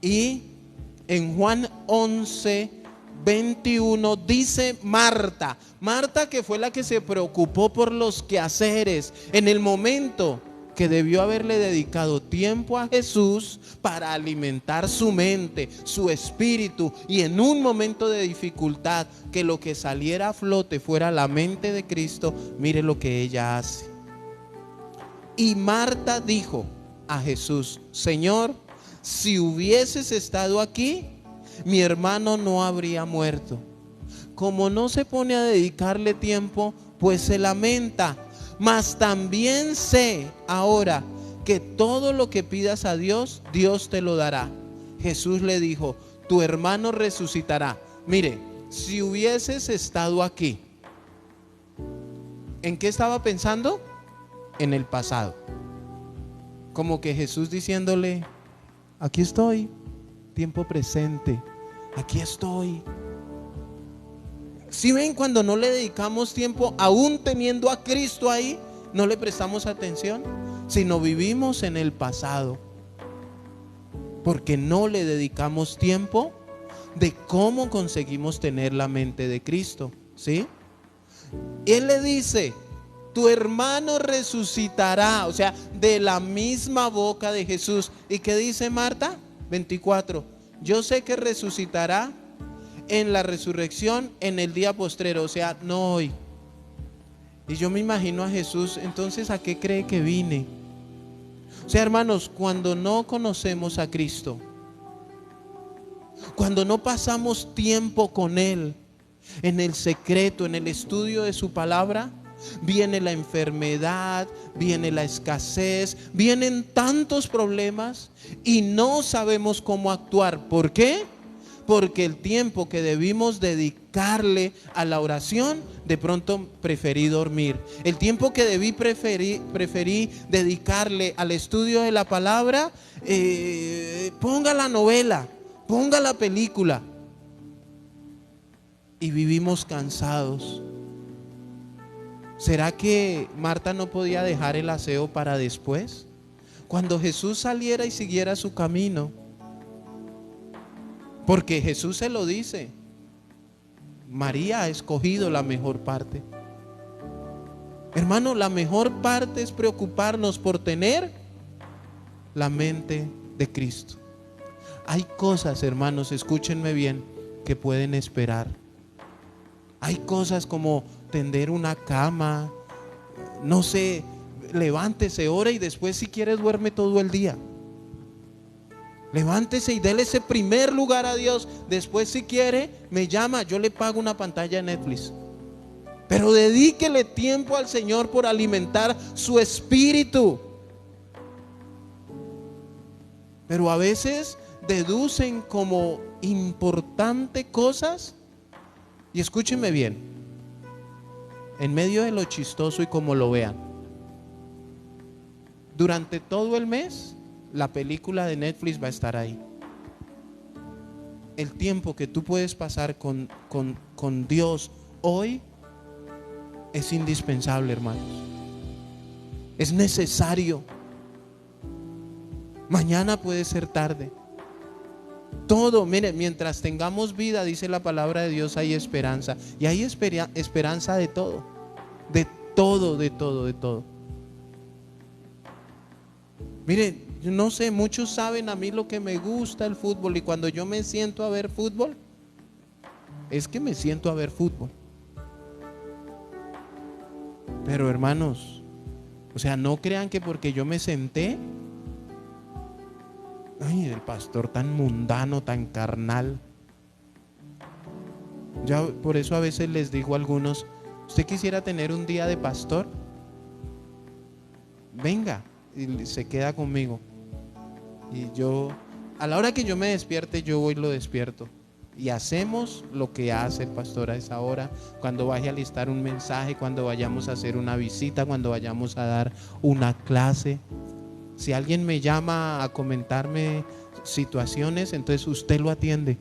Y en Juan 11, 21 dice Marta, que fue la que se preocupó por los quehaceres en el momento que debió haberle dedicado tiempo a Jesús para alimentar su mente, su espíritu, y en un momento de dificultad que lo que saliera a flote fuera la mente de Cristo. Mire lo que ella hace. Y Marta dijo a Jesús: Señor, si hubieses estado aquí, mi hermano no habría muerto. Como no se pone a dedicarle tiempo, pues se lamenta. Mas también sé ahora que todo lo que pidas a Dios, Dios te lo dará. Jesús le dijo: tu hermano resucitará. Mire, si hubieses estado aquí, ¿en qué estaba pensando? En el pasado. Como que Jesús diciéndole: aquí estoy, tiempo presente, aquí estoy. Si ven, cuando no le dedicamos tiempo, aún teniendo a Cristo ahí, no le prestamos atención, sino vivimos en el pasado, porque no le dedicamos tiempo de cómo conseguimos tener la mente de Cristo, ¿sí? Él le dice: tu hermano resucitará, o sea, de la misma boca de Jesús. ¿Y qué dice Marta? 24. Yo sé que resucitará en la resurrección en el día postrero, o sea, no hoy. Y yo me imagino a Jesús: entonces, ¿a qué cree que vine? O sea, hermanos, cuando no conocemos a Cristo, cuando no pasamos tiempo con Él, en el secreto, en el estudio de su palabra, viene la enfermedad, viene la escasez, vienen tantos problemas y no sabemos cómo actuar. ¿Por qué? Porque el tiempo que debimos dedicarle a la oración, de pronto preferí dormir. El tiempo que preferí dedicarle al estudio de la palabra, ponga la novela, ponga la película. Y vivimos cansados. ¿Será que Marta no podía dejar el aseo para después? Cuando Jesús saliera y siguiera su camino. Porque Jesús se lo dice: María ha escogido la mejor parte. Hermano, la mejor parte es preocuparnos por tener la mente de Cristo. Hay cosas, hermanos, escúchenme bien, que pueden esperar. Hay cosas como tender una cama, no sé, levántese, ore y después, si quiere, duerme todo el día. Levántese y déle ese primer lugar a Dios. Después, si quiere, me llama, yo le pago una pantalla de Netflix. Pero dedíquele tiempo al Señor por alimentar su espíritu. Pero a veces deducen como importante cosas. Y escúchenme bien, en medio de lo chistoso y como lo vean, durante todo el mes la película de Netflix va a estar ahí. El tiempo que tú puedes pasar con Dios hoy es indispensable, hermanos. Es necesario. Mañana puede ser tarde. Todo, mire, mientras tengamos vida, dice la palabra de Dios, hay esperanza. Y hay esperanza de todo. De todo, de todo, de todo. Mire, yo no sé, muchos saben a mí lo que me gusta el fútbol. Y cuando yo me siento a ver fútbol, es que me siento a ver fútbol. Pero hermanos, o sea, no crean que porque yo me senté, ay, el pastor tan mundano, tan carnal. Ya por eso a veces les digo a algunos: ¿usted quisiera tener un día de pastor? Venga, y se queda conmigo. Y yo, a la hora que yo me despierte, yo voy y lo despierto. Y hacemos lo que hace el pastor a esa hora, cuando vaya a listar un mensaje, cuando vayamos a hacer una visita, cuando vayamos a dar una clase. Si alguien me llama a comentarme situaciones, entonces usted lo atiende.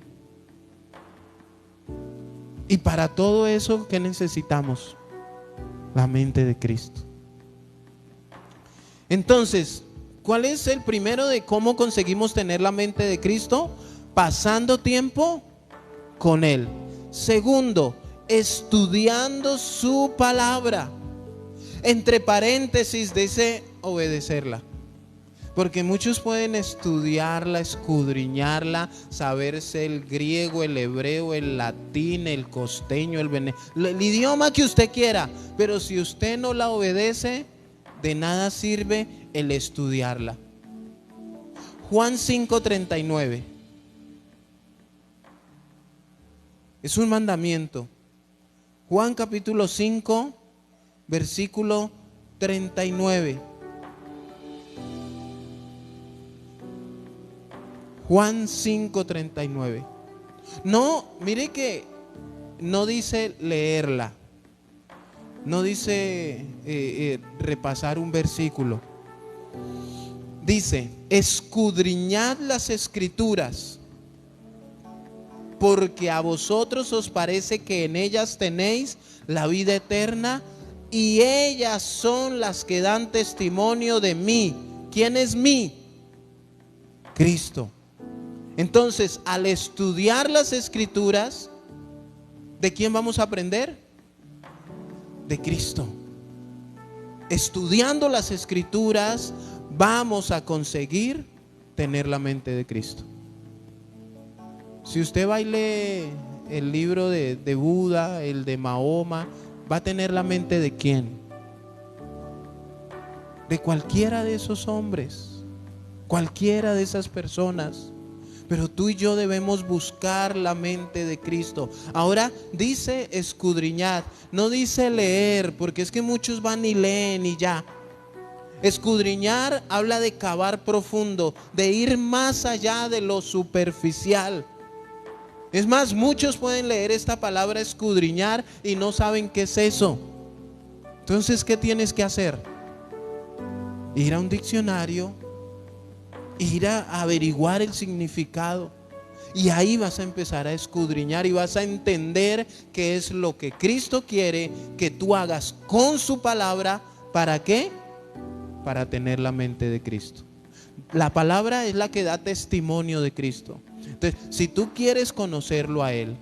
Y para todo eso, ¿qué necesitamos? La mente de Cristo. Entonces, ¿cuál es el primero de cómo conseguimos tener la mente de Cristo? Pasando tiempo con Él. Segundo, estudiando su palabra. Entre paréntesis dice obedecerla. Porque muchos pueden estudiarla, escudriñarla, saberse el griego, el hebreo, el latín, el costeño, el idioma que usted quiera. Pero si usted no la obedece, de nada sirve el estudiarla. Juan 5:39. Es un mandamiento. Juan capítulo 5, versículo 39. Juan 5:39. No, mire que no dice leerla. No dice repasar un versículo. Dice, escudriñad las escrituras, porque a vosotros os parece que en ellas tenéis la vida eterna, y ellas son las que dan testimonio de mí. ¿Quién es mí? Cristo. Entonces, al estudiar las escrituras, ¿de quién vamos a aprender? De Cristo. Estudiando las escrituras, vamos a conseguir tener la mente de Cristo. Si usted va y lee el libro de Buda, el de Mahoma, va a tener la mente de quién? De cualquiera de esos hombres, cualquiera de esas personas. Pero tú y yo debemos buscar la mente de Cristo. Ahora dice escudriñar, no dice leer, porque es que muchos van y leen y ya. Escudriñar habla de cavar profundo, de ir más allá de lo superficial. Es más, muchos pueden leer esta palabra escudriñar y no saben qué es eso. Entonces, ¿qué tienes que hacer? Ir a un diccionario, ir a averiguar el significado, y ahí vas a empezar a escudriñar y vas a entender qué es lo que Cristo quiere que tú hagas con su palabra. ¿Para qué? Para tener la mente de Cristo. La palabra es la que da testimonio de Cristo. Entonces, si tú quieres conocerlo a Él,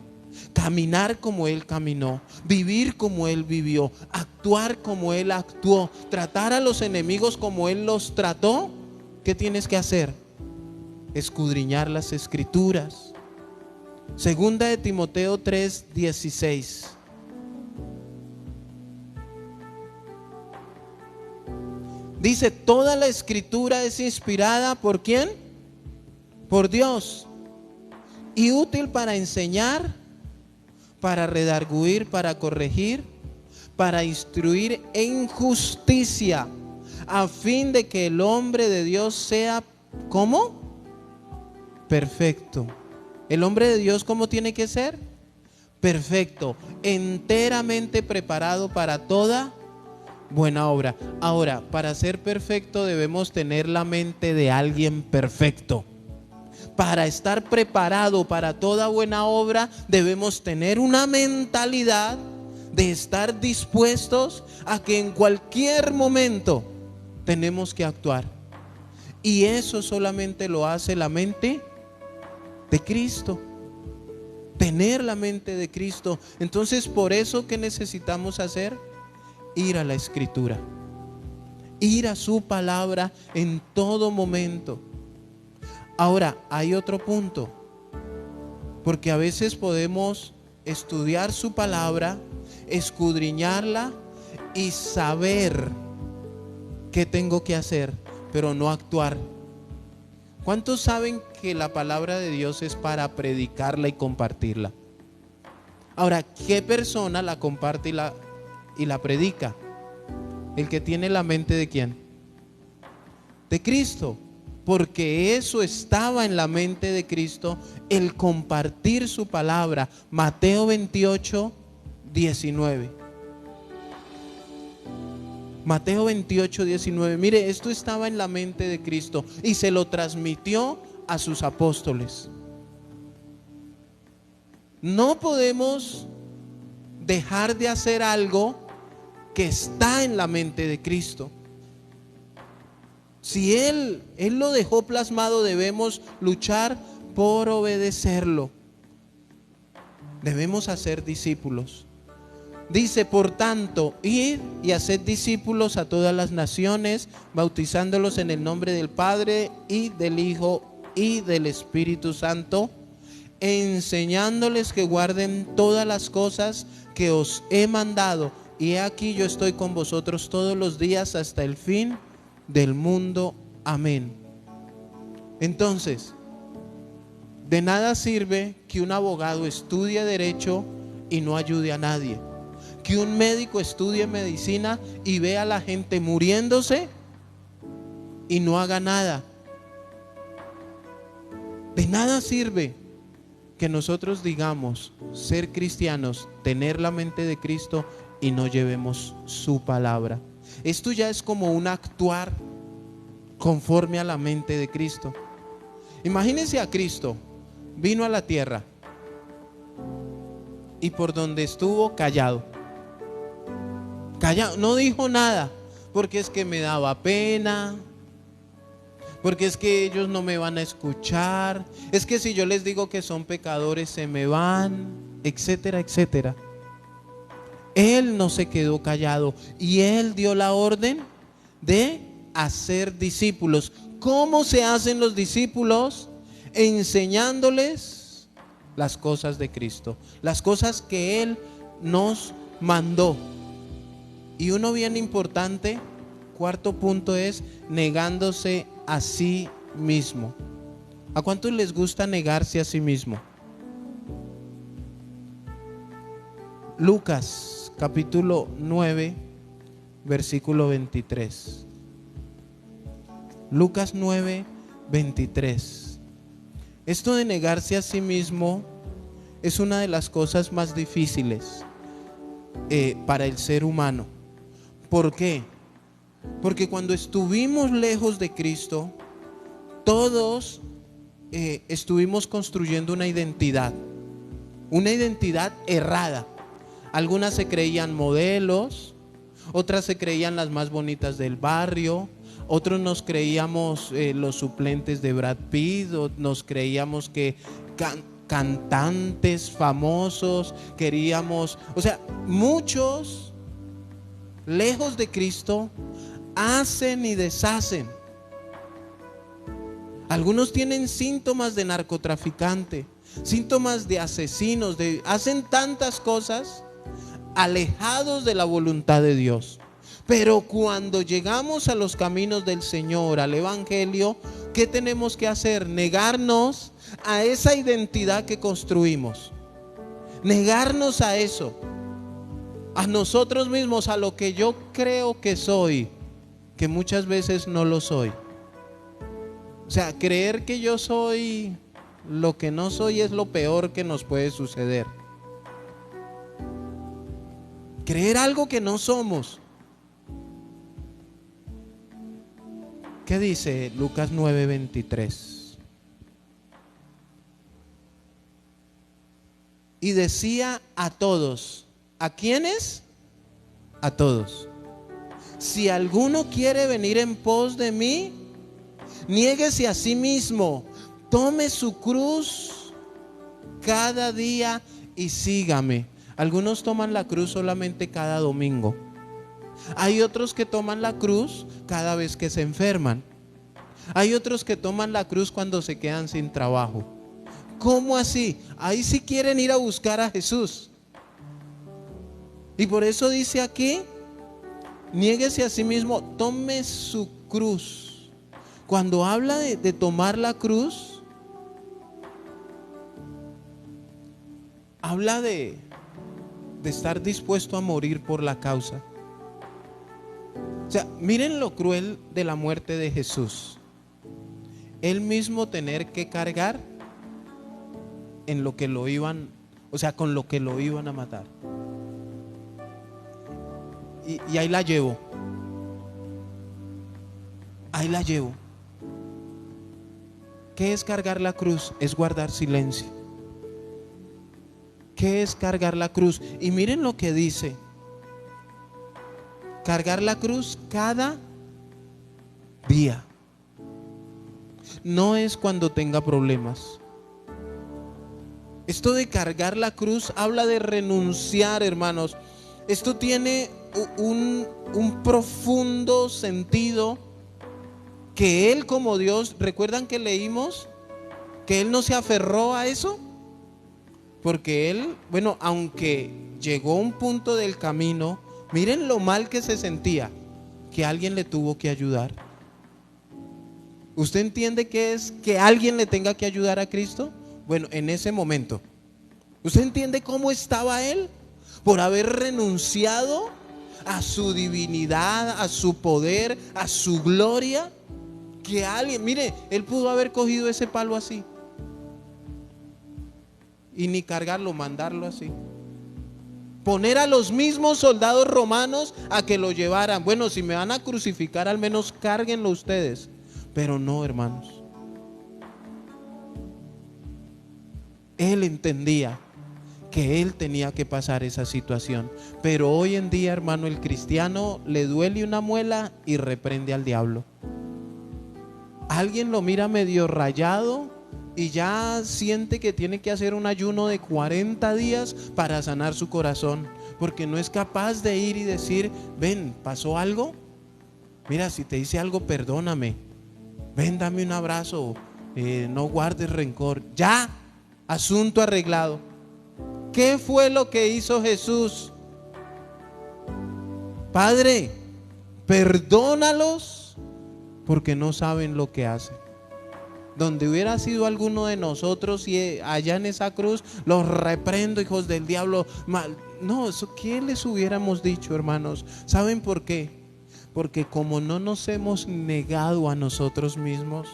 caminar como Él caminó, vivir como Él vivió, actuar como Él actuó, tratar a los enemigos como Él los trató, ¿qué tienes que hacer? Escudriñar las escrituras. Segunda de Timoteo 3:16. Dice, toda la escritura es inspirada ¿por quién? Por Dios, y útil para enseñar, para redarguir, para corregir, para instruir en justicia, a fin de que el hombre de Dios sea, ¿cómo? Perfecto. El hombre de Dios, ¿cómo tiene que ser? Perfecto, enteramente preparado para toda buena obra. Ahora, para ser perfecto debemos tener la mente de alguien perfecto. Para estar preparado para toda buena obra debemos tener una mentalidad de estar dispuestos a que en cualquier momento tenemos que actuar. Y eso solamente lo hace la mente de Cristo. Tener la mente de Cristo. Entonces, por eso, ¿qué necesitamos hacer? Ir a la Escritura, ir a su palabra en todo momento. Ahora, hay otro punto, porque a veces podemos estudiar su palabra, escudriñarla y saber qué tengo que hacer, pero no actuar. ¿Cuántos saben que la palabra de Dios es para predicarla y compartirla? Ahora, ¿qué persona la comparte y la predica? El que tiene la mente de ¿quién? De Cristo, porque eso estaba en la mente de Cristo, el compartir su palabra. Mateo 28:19. Mateo 28:19. Mire, esto estaba en la mente de Cristo y se lo transmitió a sus apóstoles. No podemos dejar de hacer algo que está en la mente de Cristo. Si Él lo dejó plasmado, debemos luchar por obedecerlo. Debemos hacer discípulos. Dice, por tanto, id y haced discípulos a todas las naciones, bautizándolos en el nombre del Padre y del Hijo y del Espíritu Santo, enseñándoles que guarden todas las cosas que os he mandado. Y he aquí yo estoy con vosotros todos los días hasta el fin del mundo. Amén. Entonces, de nada sirve que un abogado estudie derecho y no ayude a nadie. Que un médico estudie medicina y vea a la gente muriéndose y no haga nada. De nada sirve que nosotros digamos ser cristianos, tener la mente de Cristo y no llevemos su palabra. Esto ya es como un actuar conforme a la mente de Cristo. Imagínense a Cristo, vino a la tierra y por donde estuvo callado, no dijo nada, porque es que me daba pena, porque es que ellos no me van a escuchar, es que si yo les digo que son pecadores se me van, etcétera, etcétera. Él no se quedó callado y él dio la orden de hacer discípulos. ¿Cómo se hacen los discípulos? Enseñándoles las cosas de Cristo, las cosas que Él nos mandó. Y uno bien importante, cuarto punto, es negándose a sí mismo. ¿A cuántos les gusta negarse a sí mismo? Lucas capítulo 9, versículo 23. Lucas 9, 23. Esto de negarse a sí mismo es una de las cosas más difíciles para el ser humano. ¿Por qué? Porque cuando estuvimos lejos de Cristo, todos estuvimos construyendo una identidad errada. Algunas se creían modelos, otras se creían las más bonitas del barrio, otros nos creíamos los suplentes de Brad Pitt, o nos creíamos que cantantes famosos, queríamos, o sea, muchos lejos de Cristo hacen y deshacen. Algunos tienen síntomas de narcotraficante, síntomas de asesinos, hacen tantas cosas alejados de la voluntad de Dios. Pero cuando llegamos a los caminos del Señor, al Evangelio, ¿qué tenemos que hacer? Negarnos a esa identidad que construimos. Negarnos a eso, a nosotros mismos, a lo que yo creo que soy, que muchas veces no lo soy. O sea, creer que yo soy lo que no soy es lo peor que nos puede suceder. Creer algo que no somos. ¿Qué dice Lucas 9:23? Y decía a todos. ¿A quiénes? A todos. Si alguno quiere venir en pos de mí, niéguese a sí mismo, tome su cruz cada día y sígame. Algunos toman la cruz solamente cada domingo. Hay otros que toman la cruz cada vez que se enferman. Hay otros que toman la cruz cuando se quedan sin trabajo. ¿Cómo así? Ahí sí quieren ir a buscar a Jesús. Y por eso dice aquí, niéguese a sí mismo, tome su cruz. Cuando habla de tomar la cruz, habla de estar dispuesto a morir por la causa. O sea, miren lo cruel de la muerte de Jesús. Él mismo tener que cargar en lo que lo iban, o sea, con lo que lo iban a matar. Y ahí la llevo. Ahí la llevo. ¿Qué es cargar la cruz? Es guardar silencio. ¿Qué es cargar la cruz? Y miren lo que dice. Cargar la cruz cada día. No es cuando tenga problemas. Esto de cargar la cruz habla de renunciar, hermanos. Esto tiene un profundo sentido, que Él como Dios, ¿recuerdan que leímos que Él no se aferró a eso? Porque Él, bueno, aunque llegó a un punto del camino, miren lo mal que se sentía, que alguien le tuvo que ayudar. ¿Usted entiende qué es que alguien le tenga que ayudar a Cristo? Bueno, en ese momento, ¿usted entiende cómo estaba Él? Por haber renunciado a su divinidad, a su poder, a su gloria. Que alguien, mire, Él pudo haber cogido ese palo así y ni cargarlo, mandarlo así. Poner a los mismos soldados romanos a que lo llevaran. Bueno, si me van a crucificar, al menos cárguenlo ustedes. Pero no, hermanos. Él entendía que Él tenía que pasar esa situación. Pero hoy en día, hermano, el cristiano le duele una muela y reprende al diablo. Alguien lo mira medio rayado y ya siente que tiene que hacer un ayuno de 40 días para sanar su corazón, porque no es capaz de ir y decir: ven, ¿pasó algo? Mira, si te hice algo, perdóname. Ven, dame un abrazo, no guardes rencor. Ya, asunto arreglado. ¿Qué fue lo que hizo Jesús? Padre, perdónalos porque no saben lo que hacen. Donde hubiera sido alguno de nosotros y allá en esa cruz, los reprendo, hijos del diablo. No, eso ¿qué les hubiéramos dicho, hermanos? ¿Saben por qué? Porque como no nos hemos negado a nosotros mismos.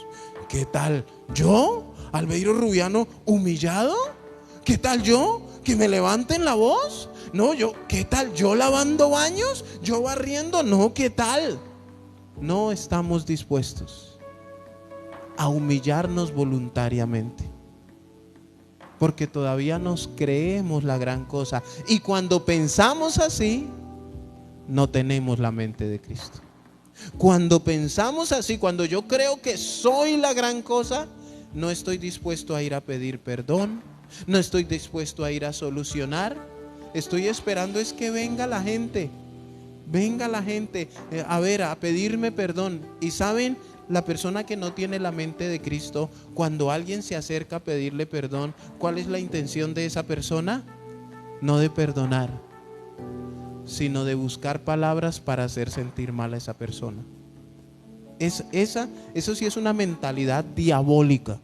¿Qué tal yo, Albeiro Rubiano, humillado? ¿Qué tal yo, que me levanten la voz? No, yo, ¿qué tal yo lavando baños? Yo barriendo, no, ¿qué tal? No estamos dispuestos a humillarnos voluntariamente, porque todavía nos creemos la gran cosa. Y cuando pensamos así, no tenemos la mente de Cristo. Cuando pensamos así, cuando yo creo que soy la gran cosa, no estoy dispuesto a ir a pedir perdón, no estoy dispuesto a ir a solucionar. Estoy esperando es que venga la gente, a ver, a pedirme perdón. Y saben, la persona que no tiene la mente de Cristo, cuando alguien se acerca a pedirle perdón, ¿cuál es la intención de esa persona? No de perdonar, sino de buscar palabras para hacer sentir mal a esa persona. Eso sí es una mentalidad diabólica.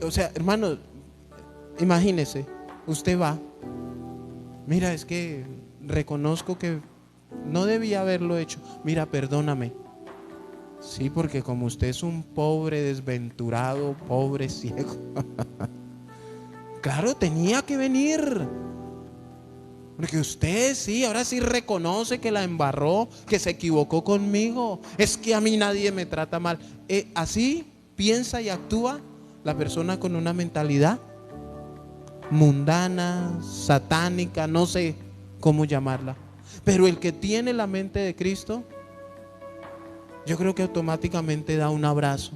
O sea, hermano, imagínese, usted va, mira, es que reconozco que no debía haberlo hecho. Mira, perdóname. Sí, porque como usted es un pobre desventurado, pobre ciego. Claro, tenía que venir. Porque usted sí, ahora sí reconoce que la embarró, que se equivocó conmigo. Es que a mí nadie me trata mal. Así piensa y actúa la persona con una mentalidad mundana, satánica, no sé cómo llamarla. Pero el que tiene la mente de Cristo, yo creo que automáticamente da un abrazo.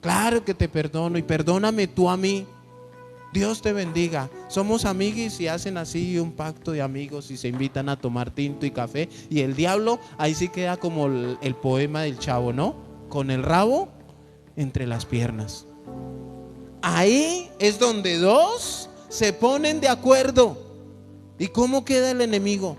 Claro que te perdono y perdóname tú a mí. Dios te bendiga. Somos amiguis y hacen así un pacto de amigos y se invitan a tomar tinto y café. Y el diablo ahí sí queda como el poema del Chavo, ¿no? Con el rabo entre las piernas. Ahí es donde dos se ponen de acuerdo. ¿Y cómo queda el enemigo?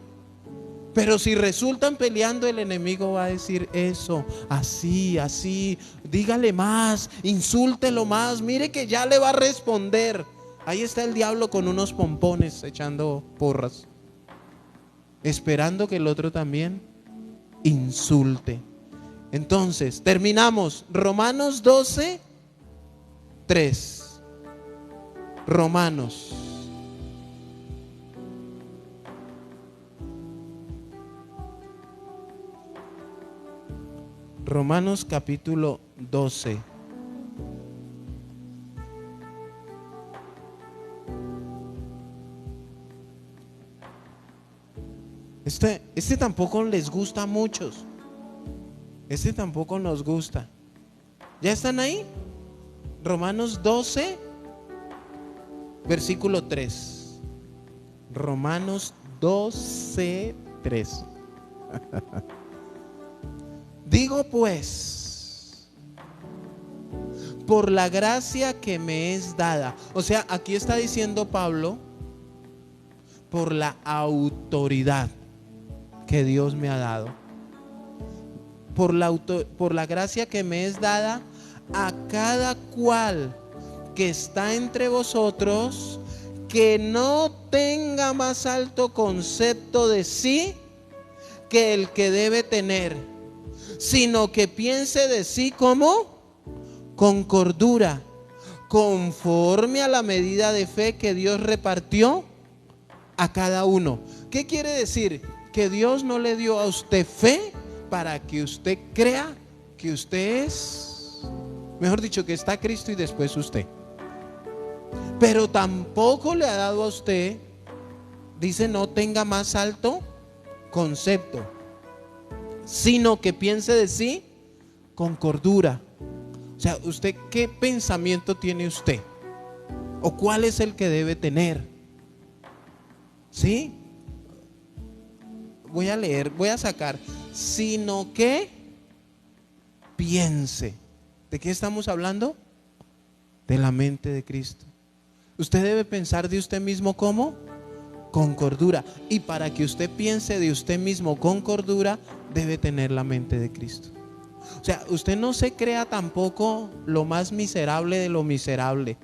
Pero si resultan peleando, el enemigo va a decir eso, así, dígale más, insúltelo más, mire que ya le va a responder. Ahí está el diablo con unos pompones echando porras, esperando que el otro también insulte. Entonces, terminamos. Romanos 12, 3. Romanos. Romanos capítulo 12. Este tampoco les gusta a muchos. Este tampoco nos gusta. ¿Ya están ahí? Romanos 12, versículo 3. Romanos 12, 3. Digo pues, por la gracia que me es dada. O sea, aquí está diciendo Pablo, por la autoridad que Dios me ha dado. Por la gracia que me es dada a cada cual que está entre vosotros, que no tenga más alto concepto de sí que el que debe tener, sino que piense de sí como con cordura, conforme a la medida de fe que Dios repartió a cada uno. ¿Qué quiere decir? Que Dios no le dio a usted fe para que usted crea que usted es, mejor dicho, que está Cristo y después usted. Pero tampoco le ha dado a usted, dice, no tenga más alto concepto, sino que piense de sí con cordura. O sea, usted, ¿qué pensamiento tiene usted? ¿O cuál es el que debe tener? ¿Sí? Voy a leer, voy a sacar, sino que piense. ¿De qué estamos hablando? De la mente de Cristo. Usted debe pensar de usted mismo ¿cómo? Con cordura. Y para que usted piense de usted mismo con cordura, debe tener la mente de Cristo. O sea, usted no se crea tampoco lo más miserable de lo miserable.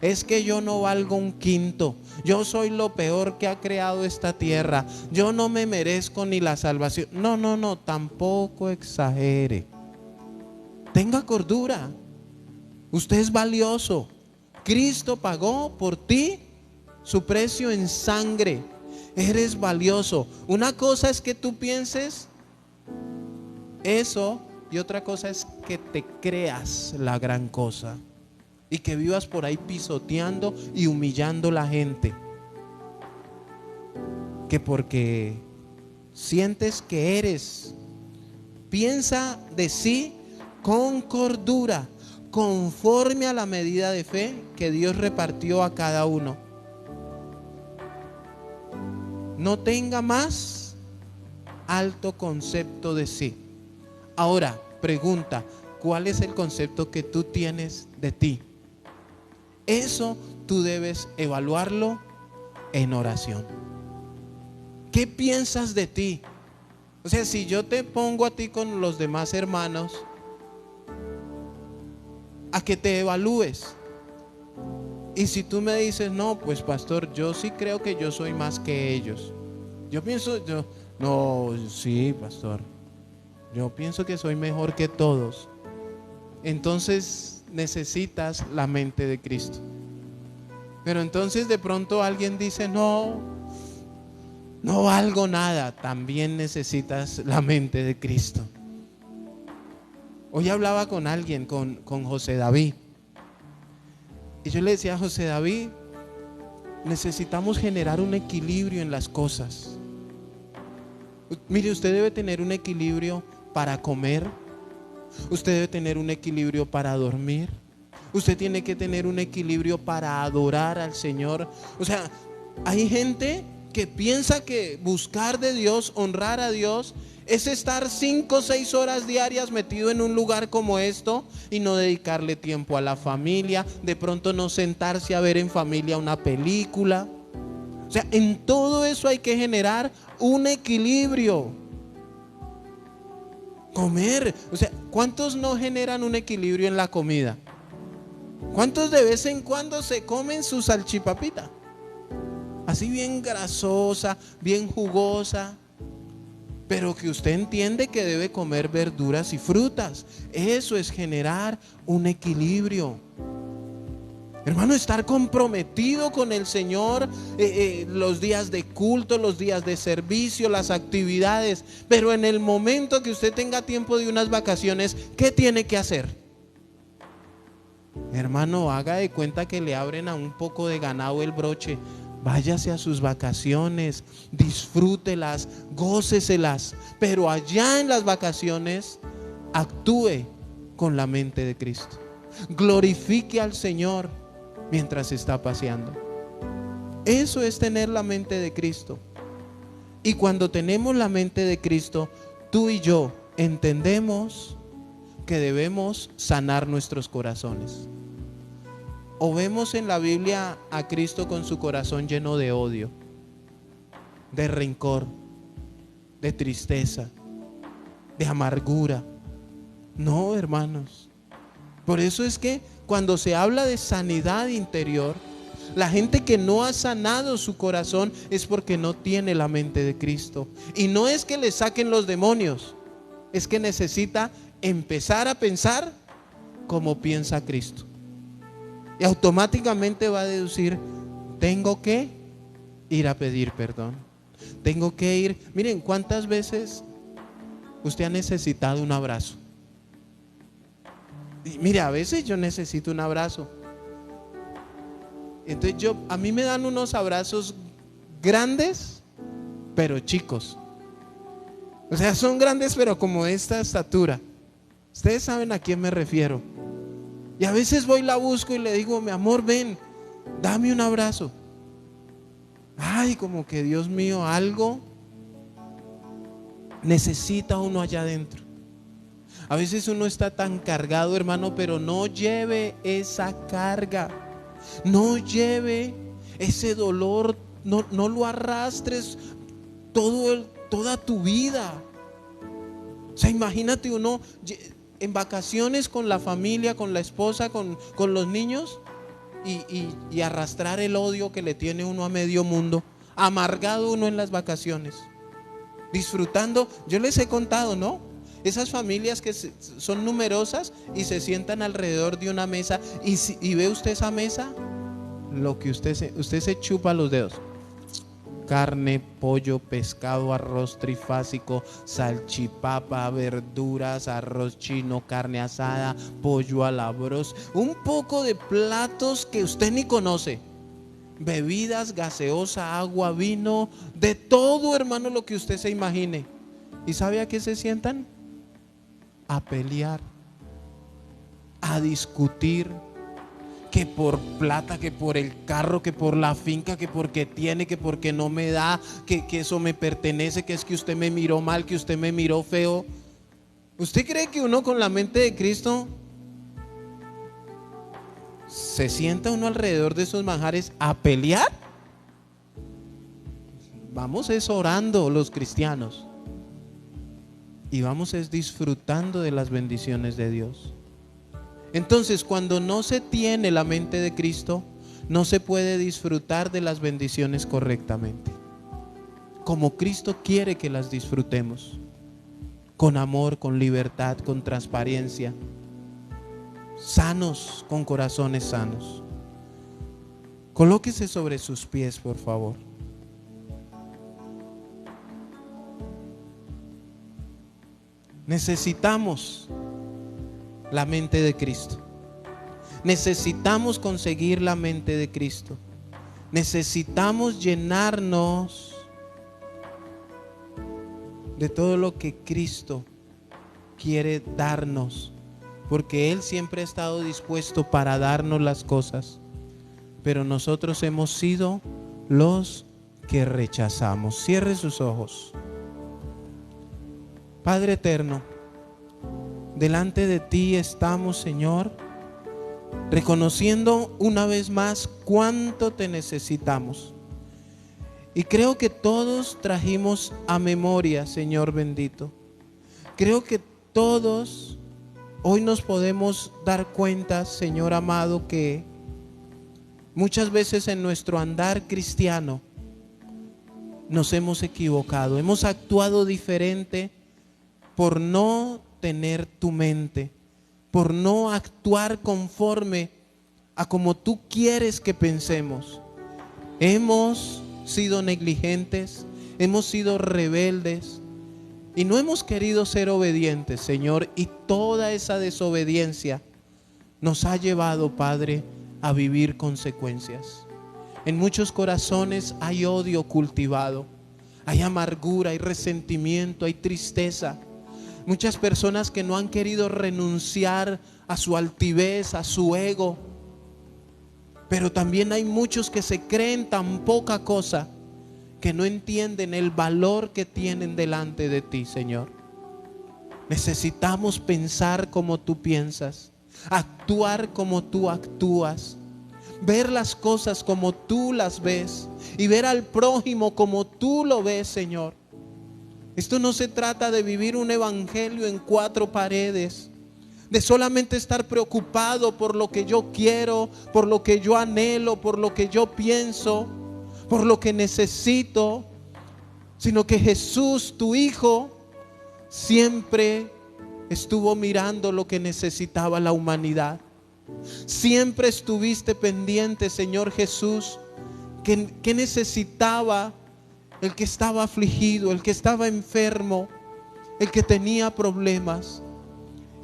Es que yo no valgo un quinto, yo soy lo peor que ha creado esta tierra, yo no me merezco ni la salvación. No, tampoco exagere. Tenga cordura. Usted es valioso. Cristo pagó por ti su precio en sangre. Eres valioso. Una cosa es que tú pienses eso y otra cosa es que te creas la gran cosa y que vivas por ahí pisoteando y humillando a la gente, que porque sientes que eres. Piensa de sí con cordura, conforme a la medida de fe que Dios repartió a cada uno. No tenga más alto concepto de sí. Ahora, pregunta, ¿cuál es el concepto que tú tienes de ti? Eso tú debes evaluarlo en oración. ¿Qué piensas de ti? O sea, si yo te pongo a ti con los demás hermanos a que te evalúes, y si tú me dices, no, pues pastor, yo sí creo que yo soy más que ellos. Sí, pastor, yo pienso que soy mejor que todos. Entonces necesitas la mente de Cristo. Pero entonces de pronto alguien dice, no valgo nada. También necesitas la mente de Cristo. Hoy hablaba con alguien, con José David, y yo le decía a José David, necesitamos generar un equilibrio en las cosas. Mire, usted debe tener un equilibrio para comer, usted debe tener un equilibrio para dormir, usted tiene que tener un equilibrio para adorar al Señor. O sea, hay gente que piensa que buscar de Dios, honrar a Dios, es estar 5 o 6 horas diarias metido en un lugar como esto y no dedicarle tiempo a la familia, de pronto no sentarse a ver en familia una película. O sea, en todo eso hay que generar un equilibrio. Comer, o sea, ¿cuántos no generan un equilibrio en la comida? ¿Cuántos de vez en cuando se comen su salchipapita? Así bien grasosa, bien jugosa, pero que usted entiende que debe comer verduras y frutas. Eso es generar un equilibrio. Hermano, estar comprometido con el Señor, los días de culto, los días de servicio, las actividades. Pero en el momento que usted tenga tiempo de unas vacaciones, ¿qué tiene que hacer? Hermano, haga de cuenta que le abren a un poco de ganado el broche. Váyase a sus vacaciones, disfrútelas, góceselas, pero allá en las vacaciones actúe con la mente de Cristo. Glorifique al Señor mientras está paseando. Eso es tener la mente de Cristo. Y cuando tenemos la mente de Cristo, tú y yo entendemos que debemos sanar nuestros corazones. O vemos en la Biblia a Cristo con su corazón lleno de odio, de rencor, de tristeza, de amargura. No, hermanos. Por eso es que cuando se habla de sanidad interior, la gente que no ha sanado su corazón es porque no tiene la mente de Cristo. Y no es que le saquen los demonios, es que necesita empezar a pensar como piensa Cristo. Y automáticamente va a deducir, tengo que ir a pedir perdón. Tengo que ir. Miren, ¿cuántas veces usted ha necesitado un abrazo? Y mire, a veces yo necesito un abrazo. Entonces a mí me dan unos abrazos grandes, pero chicos. O sea, son grandes, pero como de esta estatura. Ustedes saben a quién me refiero. Y a veces voy, la busco y le digo, mi amor, ven, dame un abrazo. Ay, como que Dios mío, algo necesita uno allá adentro. A veces uno está tan cargado, hermano, pero no lleve esa carga. No lleve ese dolor, no lo arrastres toda tu vida. O sea, imagínate uno en vacaciones con la familia, con la esposa, con los niños y arrastrar el odio que le tiene uno a medio mundo, amargado uno en las vacaciones, disfrutando. Yo les he contado, ¿no? Esas familias que son numerosas y se sientan alrededor de una mesa y ve usted esa mesa, lo que usted se chupa los dedos. Carne, pollo, pescado, arroz trifásico, salchipapa, verduras, arroz chino, carne asada, pollo a la bros, un poco de platos que usted ni conoce, bebidas, gaseosa, agua, vino, de todo, hermano, lo que usted se imagine. ¿Y sabe a qué se sientan? A pelear, a discutir, que por plata, que por el carro, que por la finca, que porque tiene, que porque no me da, que eso me pertenece, que es que usted me miró mal, que usted me miró feo. ¿Usted cree que uno con la mente de Cristo se sienta uno alrededor de esos manjares a pelear? Vamos es orando los cristianos y vamos es disfrutando de las bendiciones de Dios. Entonces, cuando no se tiene la mente de Cristo, no se puede disfrutar de las bendiciones correctamente, como Cristo quiere que las disfrutemos, con amor, con libertad, con transparencia, sanos, con corazones sanos. Colóquese sobre sus pies, por favor. Necesitamos la mente de Cristo. Necesitamos conseguir la mente de Cristo. Necesitamos llenarnos de todo lo que Cristo quiere darnos, porque Él siempre ha estado dispuesto para darnos las cosas, pero nosotros hemos sido los que rechazamos. Cierre sus ojos. Padre eterno, delante de ti estamos, Señor, reconociendo una vez más cuánto te necesitamos. Y creo que todos trajimos a memoria, Señor bendito. Creo que todos hoy nos podemos dar cuenta, Señor amado, que muchas veces en nuestro andar cristiano nos hemos equivocado, hemos actuado diferente por no tener tu mente, por no actuar conforme a como tú quieres que pensemos. Hemos sido negligentes, hemos sido rebeldes y no hemos querido ser obedientes, Señor, y toda esa desobediencia nos ha llevado, Padre, a vivir consecuencias. En muchos corazones hay odio cultivado, hay amargura, hay resentimiento, hay tristeza. Muchas personas que no han querido renunciar a su altivez, a su ego, Pero también hay muchos que se creen tan poca cosa que no entienden el valor que tienen delante de ti, Señor. Necesitamos pensar como tú piensas, actuar como tú actúas, ver las cosas como tú las ves y ver al prójimo como tú lo ves, Señor. Esto no se trata de vivir un evangelio en cuatro paredes, de solamente estar preocupado por lo que yo quiero, por lo que yo anhelo, por lo que yo pienso, por lo que necesito, sino que Jesús, tu Hijo, siempre estuvo mirando lo que necesitaba la humanidad. Siempre estuviste pendiente, Señor Jesús, que necesitaba el que estaba afligido, el que estaba enfermo, el que tenía problemas.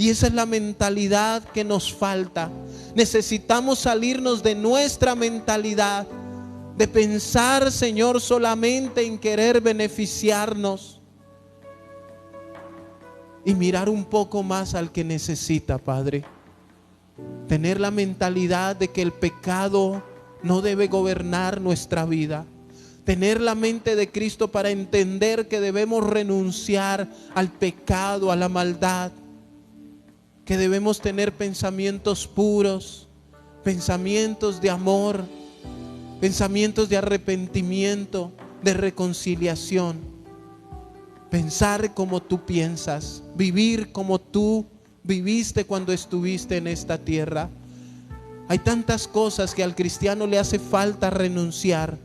Y esa es la mentalidad que nos falta. Necesitamos salirnos de nuestra mentalidad de pensar, Señor, solamente en querer beneficiarnos y mirar un poco más al que necesita, Padre. Tener la mentalidad de que el pecado no debe gobernar nuestra vida. Tener la mente de Cristo para entender que debemos renunciar al pecado, a la maldad. Que debemos tener pensamientos puros, pensamientos de amor, pensamientos de arrepentimiento, de reconciliación. Pensar como tú piensas, vivir como tú viviste cuando estuviste en esta tierra. Hay tantas cosas que al cristiano le hace falta renunciar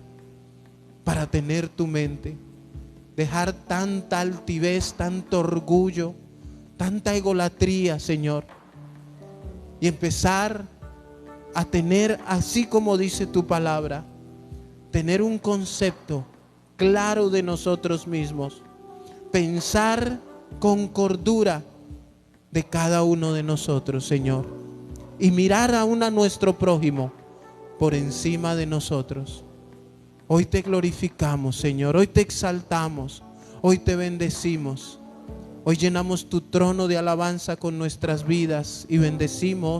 para tener tu mente. Dejar tanta altivez, tanto orgullo, tanta egolatría, Señor, y empezar a tener, así como dice tu palabra, tener un concepto claro de nosotros mismos, pensar con cordura de cada uno de nosotros, Señor, y mirar aún a nuestro prójimo por encima de nosotros. Hoy te glorificamos, Señor, hoy te exaltamos, hoy te bendecimos. Hoy llenamos tu trono de alabanza con nuestras vidas y bendecimos